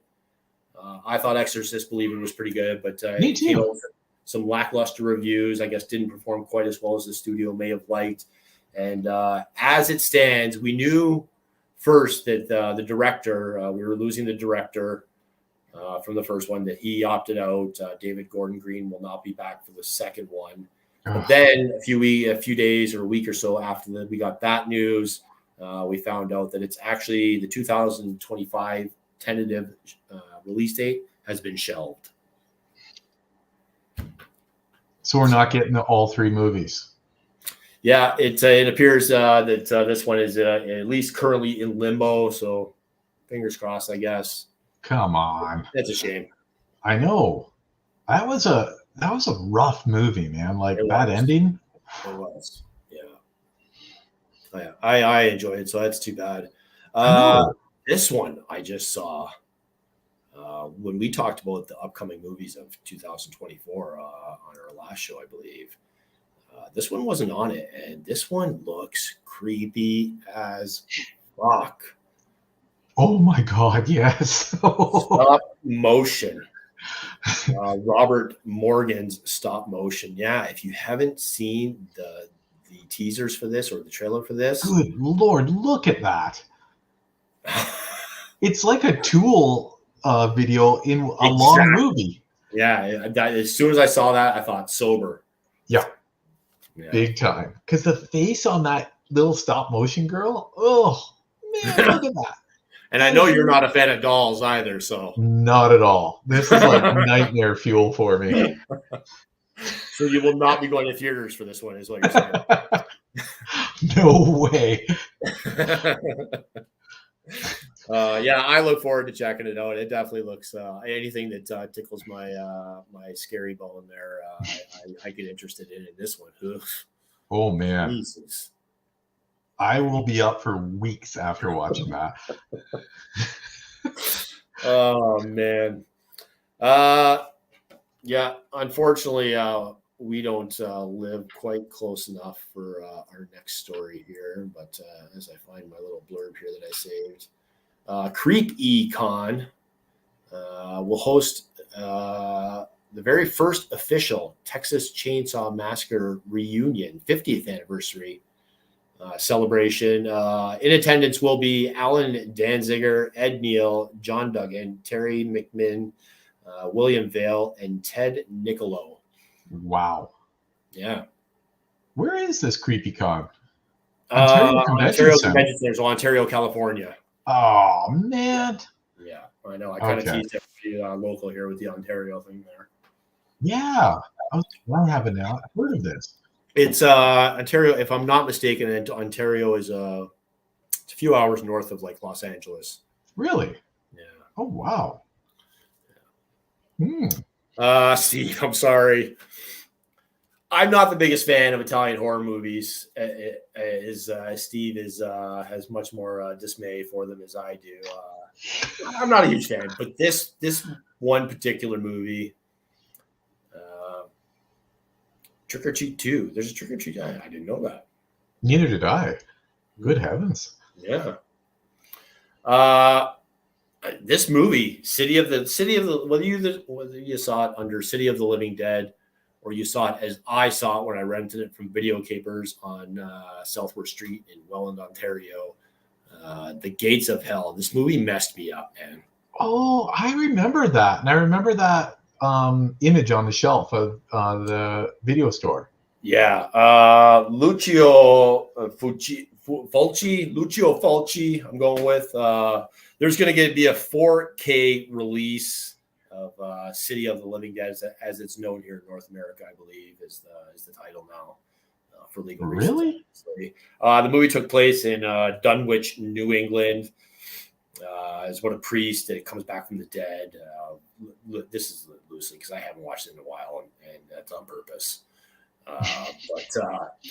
I thought Exorcist Believer was pretty good, but me too. Some lackluster reviews, I guess, didn't perform quite as well as the studio may have liked. And as it stands, we knew first that the director, we were losing the director from the first one, that he opted out. David Gordon Green will not be back for the second one. But then a few days or a week or so after that, we got that news. We found out that it's actually the 2025 tentative release date has been shelved. So we're not getting all 3 movies. Yeah, it appears that this one is at least currently in limbo. So fingers crossed, I guess. Come on. That's a shame. I know. That was a rough movie, man. Like that ending. It was. Yeah. I enjoyed it, so that's too bad. This one I just saw when we talked about the upcoming movies of 2024 on our last show, I believe. This one wasn't on it, and this one looks creepy as fuck. Oh my God, yes. Stop motion. Robert Morgan's stop motion. Yeah, if you haven't seen the teasers for this or the trailer for this. Good Lord, look at that. It's like a Tool video in a long movie. Yeah, as soon as I saw that, I thought sober. Yeah. Big time. Because the face on that little stop motion girl, oh, man, look at that. And I know you're not a fan of dolls either, so. Not at all. This is like nightmare fuel for me. So you will not be going to theaters for this one, is what you're saying. No way. Yeah, I look forward to checking it out. It definitely looks anything that tickles my my scary bone there. I get interested in this one. Oof. Oh man, Jesus. I will be up for weeks after watching that. Oh man. Yeah, unfortunately, we don't live quite close enough for our next story here. But as I find my little blurb here that I saved, CreepEcon will host the very first official Texas Chainsaw Massacre reunion 50th anniversary celebration. In attendance will be Alan Danziger, Ed Neal, John Duggan, Terry McMinn, William Vale, and Ted Nicolo. Wow. Yeah. Where is this CreepEcon? Ontario Convention Center, so Ontario, California. Oh, man. Yeah, I know. I kind of teased every local here with the Ontario thing there. Yeah. I haven't heard of this. It's Ontario, if I'm not mistaken, and Ontario is it's a few hours north of like Los Angeles. Really? Yeah. Oh, wow. Steve, I'm sorry. I'm not the biggest fan of Italian horror movies. Steve has much more dismay for them as I do. I'm not a huge fan, but this one particular movie, Trick or Treat 2. There's a Trick or Treat. I didn't know that. Neither did I. Good heavens. Yeah. This movie, whether you saw it under City of the Living Dead, or you saw it as I saw it when I rented it from Video Capers on Southworth Street in Welland, Ontario. The Gates of Hell. This movie messed me up, man. Oh, I remember that. And I remember that image on the shelf of the video store. Yeah. Lucio Fulci, I'm going with. There's going to be a 4K release of City of the Living Dead, as it's known here in North America, I believe, is the title now for legal reasons. Really? The movie took place in Dunwich, New England. Is what a priest that comes back from the dead. This is loosely because I haven't watched it in a while, and that's on purpose. But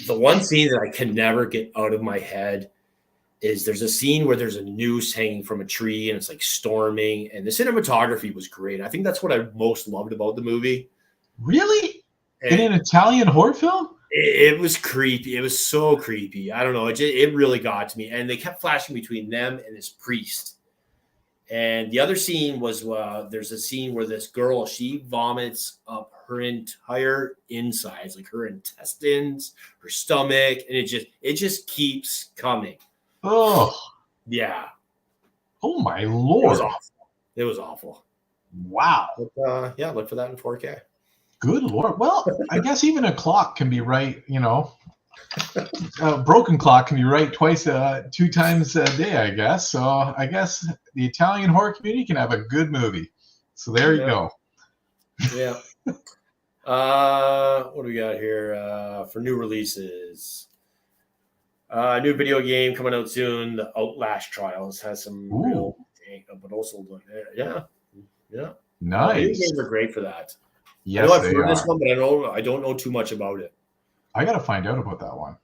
the one scene that I can never get out of my head is there's a scene where there's a noose hanging from a tree and it's like storming, and the cinematography was great. I think that's what I most loved about the movie. Really? In an Italian horror film? It was creepy. It was so creepy. I don't know. It really got to me. And they kept flashing between them and this priest. And the other scene was there's a scene where this girl, she vomits up her entire insides, like her intestines, her stomach, and it just keeps coming. Oh. Yeah. Oh, my Lord. It was awful. Wow. But, yeah, look for that in 4K. Good Lord. Well, I guess even a clock can be right, a broken clock can be right two times a day, I guess. So I guess the Italian horror community can have a good movie. So there you go. Yeah. What do we got here for new releases? New video game coming out soon. The Outlast Trials has some real, but also yeah. Nice. Video games are great for that. Yes, I know I've heard this one, but I don't know too much about it. I got to find out about that one.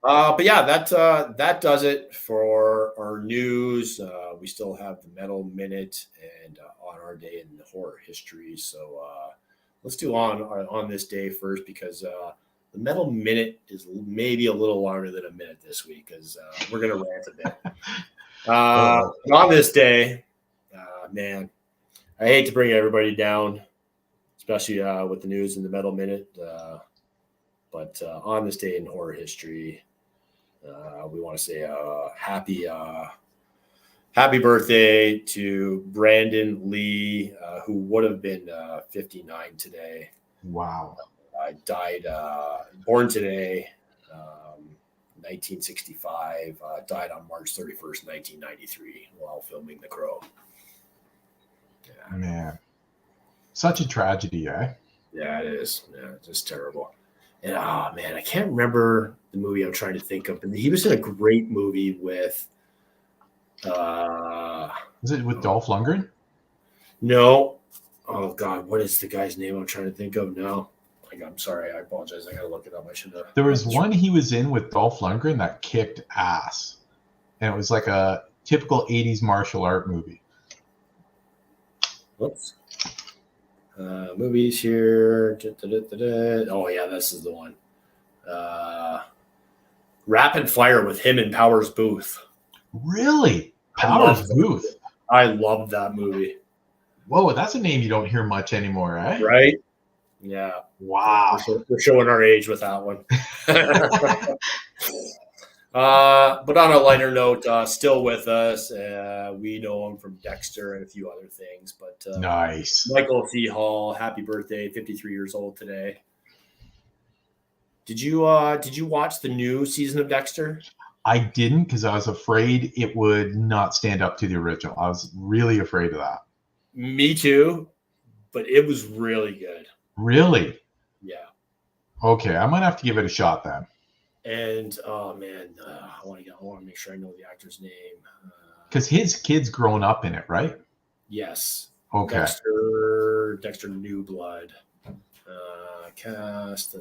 But yeah, that does it for our news. We still have the Metal Minute and on our day in the horror history. So let's do on this day first, because the Metal Minute is maybe a little longer than a minute this week, because we're gonna rant a bit. On this day, man, I hate to bring everybody down, especially with the news in the Metal Minute. But on this day in horror history, we want to say happy birthday to Brandon Lee, who would have been 59 today. Wow. Died, born today, 1965, died on March 31st, 1993, while filming The Crow. Yeah. Man, such a tragedy, eh? Yeah, it is. Yeah, it's just terrible. And man, I can't remember the movie I'm trying to think of. And he was in a great movie with. Is it with Dolph Lundgren? No. Oh God, what is the guy's name I'm trying to think of now? I'm sorry, I apologize. I gotta look it up. I should have. There was one he was in with Dolph Lundgren that kicked ass, and it was like a typical '80s martial art movie. Whoops. Movies here. Oh yeah, this is the one. Rapid Fire with him and Powers Booth. Really? Powers Booth? I love that movie. Whoa, that's a name you don't hear much anymore, eh? Right? Yeah. Wow. We're showing our age with that one. But on a lighter note, still with us. We know him from Dexter and a few other things. But nice. Michael C. Hall, happy birthday, 53 years old today. Did you watch the new season of Dexter? I didn't, because I was afraid it would not stand up to the original. I was really afraid of that. Me too, but it was really good. Really? Yeah. Okay, I might have to give it a shot then. And oh man, I want to make sure I know the actor's name. Because his kid's grown up in it, right? Yes. Okay. Dexter New Blood. Cast.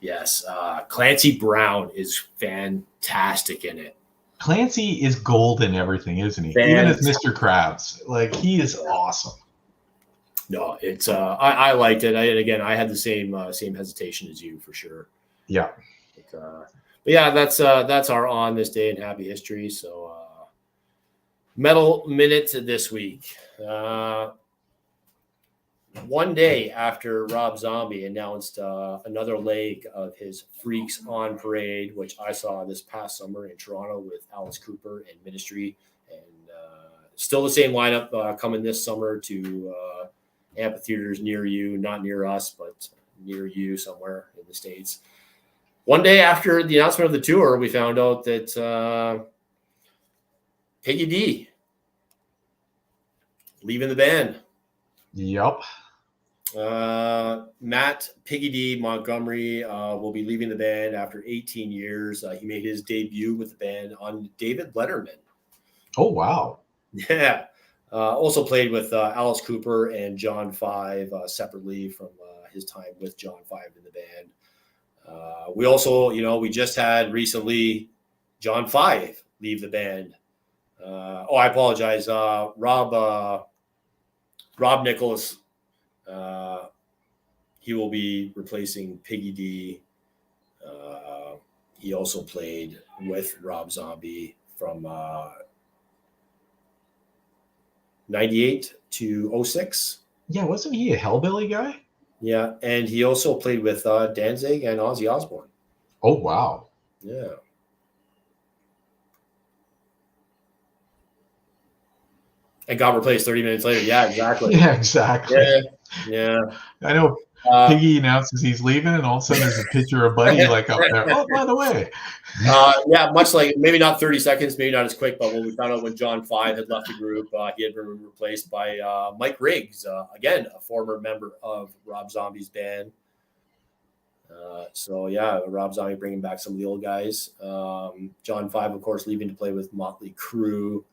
Yes. Clancy Brown is fantastic in it. Clancy is gold in everything, isn't he? Fantastic. Even as Mr. Krabs. Like, he is awesome. No, it's I liked it. And again, I had the same hesitation as you for sure. Yeah. But yeah, that's our on this day in happy history. So Metal Minute this week. One day after Rob Zombie announced another leg of his Freaks on Parade, which I saw this past summer in Toronto with Alice Cooper and Ministry, and still the same lineup coming this summer to amphitheaters near you, not near us, but near you somewhere in the States. One day after the announcement of the tour, we found out that Peggy D leaving the band. Yep. Matt Piggy D Montgomery will be leaving the band after 18 years. He made his debut with the band on David Letterman. Oh, wow. Yeah. Also played with Alice Cooper and John Five separately from his time with John Five in the band. We also, we just had recently John Five leave the band. I apologize. Rob Nicholas. He will be replacing Piggy D. He also played with Rob Zombie from 98 to 06. Yeah, wasn't he a Hellbilly guy? Yeah, and he also played with Danzig and Ozzy Osbourne. Oh, wow. Yeah. And got replaced 30 minutes later. Yeah, exactly. Yeah, exactly. Yeah. I know Piggy announces he's leaving, and all of a sudden there's a picture of Buddy like up there. Oh, by the way. Yeah, much like maybe not 30 seconds, maybe not as quick, but when we found out when John 5 had left the group, he had been replaced by Mike Riggs, again, a former member of Rob Zombie's band. So yeah, Rob Zombie bringing back some of the old guys. John 5, of course, leaving to play with Motley Crue.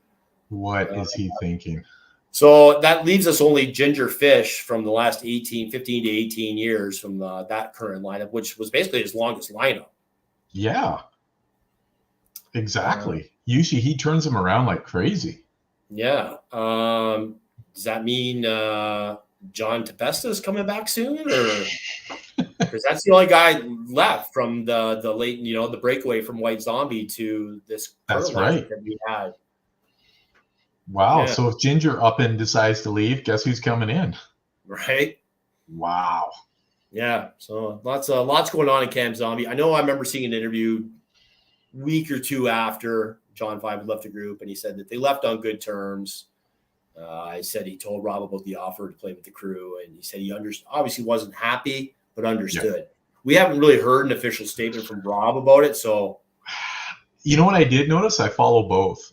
What is he thinking? So that leaves us only Ginger Fish from the last 15 to 18 years from that current lineup, which was basically his longest lineup. Yeah, exactly. Usually he turns them around like crazy. Yeah. Does that mean John Tempesta is coming back soon, or because that's the only guy left from the late, the breakaway from White Zombie to this. That's right. That we had. Wow. Yeah. So if Ginger up and decides to leave, guess who's coming in? Right. Wow. Yeah. So lots going on in Camp Zombie. I remember seeing an interview week or two after John 5 had left the group, and he said that they left on good terms. I said he told Rob about the offer to play with the Crew, and he said he obviously wasn't happy, but understood. Yeah. We haven't really heard an official statement from Rob about it. So, you know what I did notice? I follow both.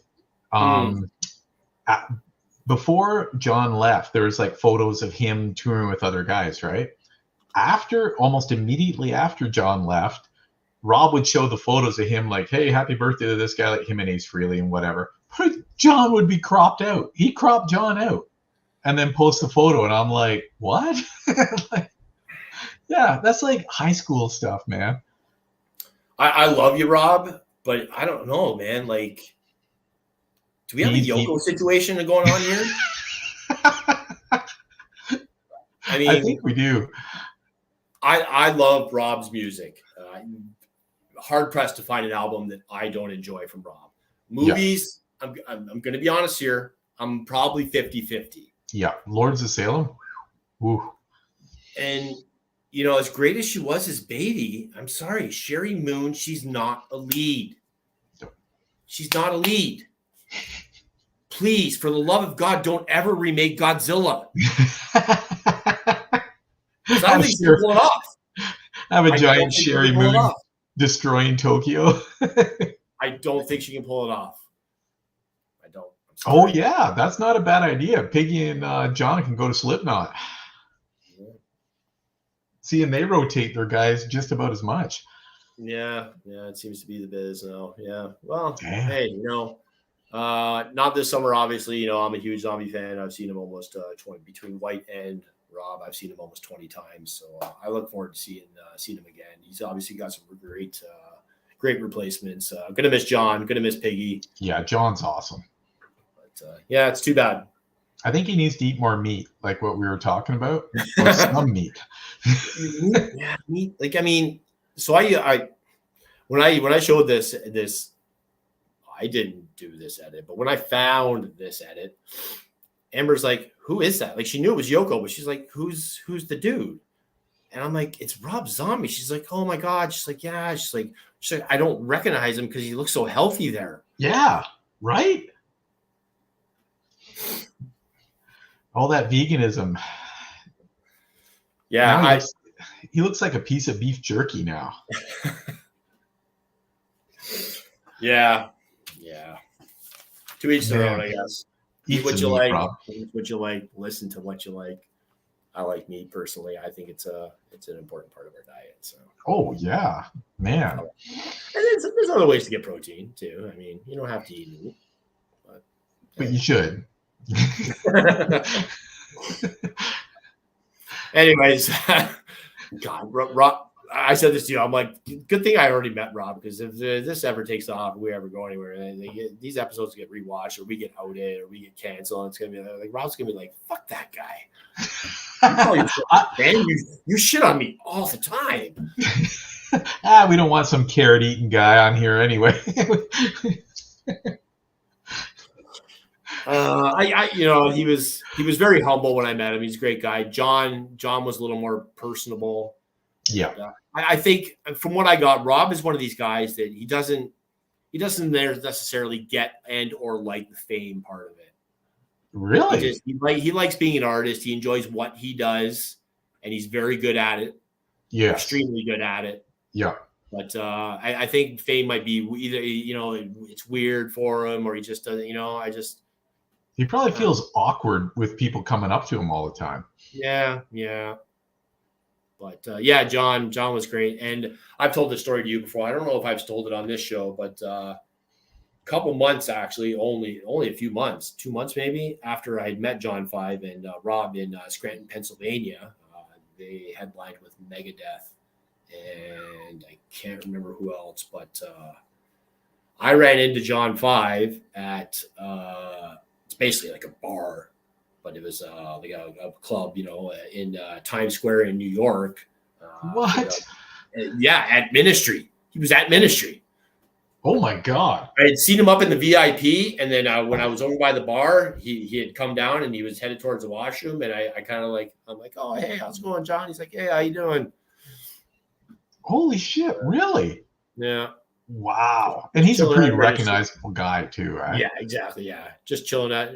Before John left, there was like photos of him touring with other guys, right? Almost immediately after John left, Rob would show the photos of him like, hey, happy birthday to this guy, like him and Ace Frehley and whatever. But John would be cropped out. He cropped John out and then post the photo. And I'm like, what? Yeah, that's like high school stuff, man. I love you, Rob, but I don't know, man. Like, do we have a Yoko situation going on here? I mean, I think we do. I love Rob's music. Hard pressed to find an album that I don't enjoy from Rob. Movies, yeah. I'm going to be honest here. I'm probably 50-50. Yeah, Lords of Salem. Ooh. And, as great as she was as Beatty, I'm sorry, Sherry Moon, she's not a lead. She's not a lead. Please, for the love of God, don't ever remake Godzilla. I don't think she can pull it off. Have a giant Sherry Moon destroying Tokyo. I don't think she can pull it off. I don't. Oh, yeah. That's not a bad idea. Piggy and John can go to Slipknot. Yeah. See, and they rotate their guys just about as much. Yeah. It seems to be the biz now. Yeah. Well, hey, not this summer, obviously. I'm a huge Zombie fan. I've seen him almost 20 between White and Rob. I've seen him almost 20 times. So I look forward to seeing him again. He's obviously got some great replacements. I'm going to miss John. I'm going to miss Piggy. Yeah, John's awesome. But yeah, it's too bad. I think he needs to eat more meat, like what we were talking about. Or some meat. Yeah, meat. Like, I mean, so I when I showed this, I didn't do this edit, but when I found this edit, Amber's like, who is that? Like, she knew it was Yoko, but she's like, who's the dude? And I'm like, it's Rob Zombie. She's like, oh my God. She's like, yeah. She's like, I don't recognize him because he looks so healthy there. Yeah, right? All that veganism. Yeah. He looks like a piece of beef jerky now. Yeah. To each their own, I guess. Eat what you like. Eat what you like. Listen to what you like. I like meat personally. I think it's an important part of our diet. So. Oh yeah, man. And there's other ways to get protein too. I mean, you don't have to eat meat, but you should. Anyways, God, Rob. I said this to you. I'm like, good thing I already met Rob, because if this ever takes off, if we ever go anywhere, and these episodes get rewatched, or we get outed, or we get canceled, it's gonna be like Rob's gonna be like, "Fuck that guy." Man, you shit on me all the time. We don't want some carrot eating guy on here anyway. He was very humble when I met him. He's a great guy. John was a little more personable. Yeah. I think from what I got, Rob is one of these guys that he doesn't necessarily get and or like the fame part of it. Really? He likes being an artist. He enjoys what he does, and he's very good at it. Yes. Extremely good at it. Yeah. But I think fame might be either, it's weird for him, or he just doesn't, He probably feels awkward with people coming up to him all the time. Yeah. But John was great. And I've told this story to you before. I don't know if I've told it on this show, but a couple months, actually, only a few months, 2 months maybe, after I had met John Five and Rob in Scranton, Pennsylvania, they headlined with Megadeth. And I can't remember who else, but I ran into John Five at it's basically like a bar, but it was like a club, in Times Square in New York. What? At Ministry. He was at Ministry. Oh my God! I had seen him up in the VIP, and then when I was over by the bar, he had come down and he was headed towards the washroom, and I kind of I'm like, oh hey, how's it going, John? He's like, hey, how you doing? Holy shit! Really? Yeah. Wow. And he's a pretty recognizable guy too, right? Yeah, exactly. Yeah, just chilling at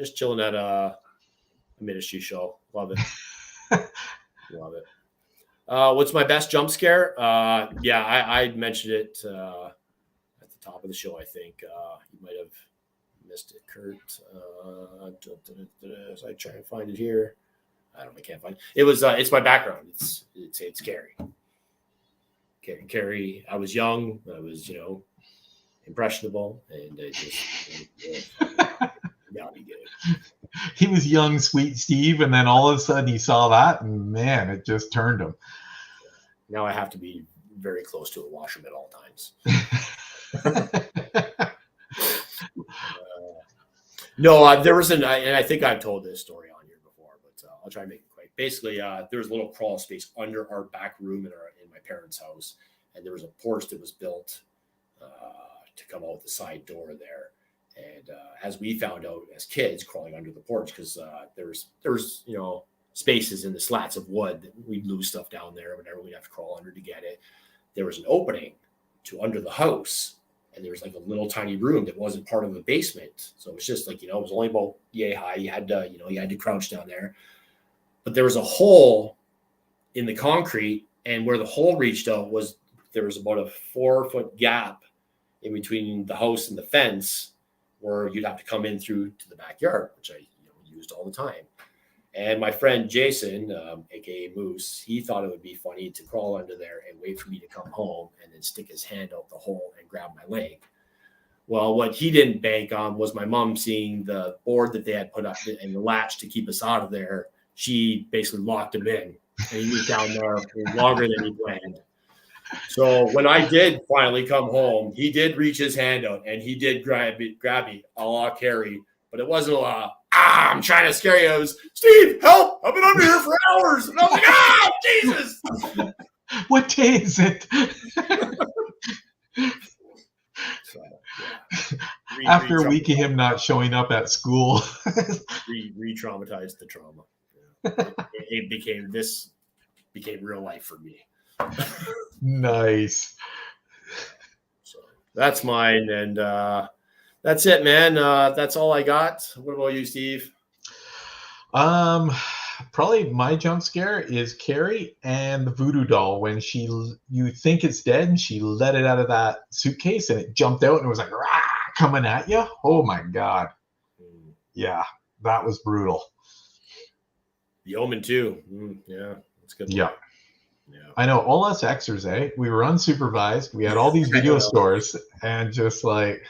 a Ministry show. Love it. Love it. What's my best jump scare? I mentioned it at the top of the show. I think you might have missed it, Kurt. As I try and find it here, I can't find it. It was. It's my background. It's Carrie. Carrie. I was young. I was, impressionable, and I just got me good. He was young, sweet Steve, and then all of a sudden he saw that, and man, it just turned him. Now I have to be very close to a washroom at all times. There was and I think I've told this story on here before, but I'll try and make it quick. Basically, there was a little crawl space under our back room in my parents' house, and there was a porch that was built to come out the side door there. And as we found out as kids, crawling under the porch, because there was spaces in the slats of wood that we'd lose stuff down there, whatever, we'd have to crawl under to get it. There was an opening to under the house, and there was like a little tiny room that wasn't part of the basement. So it was just like, it was only about yay high. You had to crouch down there. But there was a hole in the concrete, and where the hole reached out there was about a 4-foot gap in between the house and the fence, where you'd have to come in through to the backyard, which I used all the time. And my friend Jason, aka Moose, he thought it would be funny to crawl under there and wait for me to come home and then stick his hand out the hole and grab my leg. Well, what he didn't bank on was my mom seeing the board that they had put up and the latch to keep us out of there. She basically locked him in, and he was down there for longer than he planned. So when I did finally come home, he did reach his hand out and he did grab me, a la Carrie, but it wasn't a la, I'm trying to scare you. It was, Steve, help! I've been under here for hours. And I was like, Jesus! What day is it? So, After a week of him not showing up at school. Re-traumatized the trauma. It became real life for me. Nice. So that's mine, and that's it, man. That's all I got. What about you, Steve? Probably my jump scare is Carrie and the voodoo doll when you think it's dead and she let it out of that suitcase and it jumped out and it was like, rah, coming at you. Oh my God. Yeah, that was brutal. The Omen too. Yeah, that's good. Yeah. I know, all us Xers, we were unsupervised. We had all these video stores and just shouldn't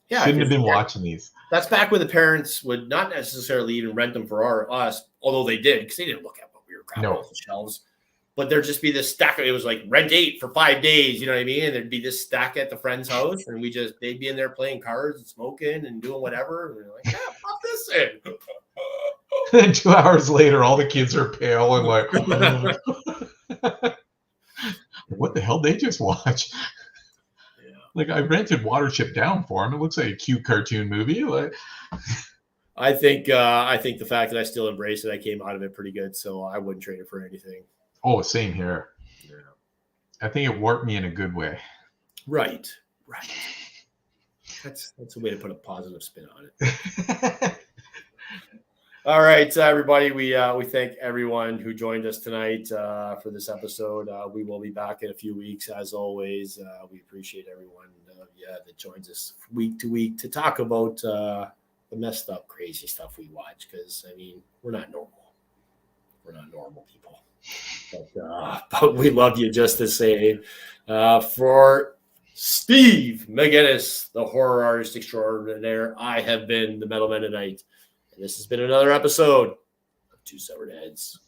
have been watching these. That's back when the parents would not necessarily even rent them for us, although they did, because they didn't look at what we were grabbing off the shelves. But there'd just be this stack. It was like rent 8 for 5 days, you know what I mean? And there'd be this stack at the friend's house, and they'd be in there playing cards and smoking and doing whatever. And we're like, yeah, pop this in. And 2 hours later, all the kids are pale and like, what the hell they just watch? Yeah. Like, I rented Watership Down for him. It looks like a cute cartoon movie. Like, I think the fact that I still embrace it, I came out of it pretty good, so I wouldn't trade it for anything. Oh, same here. Yeah. I think it warped me in a good way. Right. That's a way to put a positive spin on it. All right, everybody. We thank everyone who joined us tonight for this episode. We will be back in a few weeks, as always. We appreciate everyone that joins us week to week to talk about the messed up, crazy stuff we watch. Because I mean, we're not normal. We're not normal people. But we love you just the same. For Steve McGinnis, the horror artist extraordinaire, I have been the Metal Mennonite. And this has been another episode of Two Severed Heads.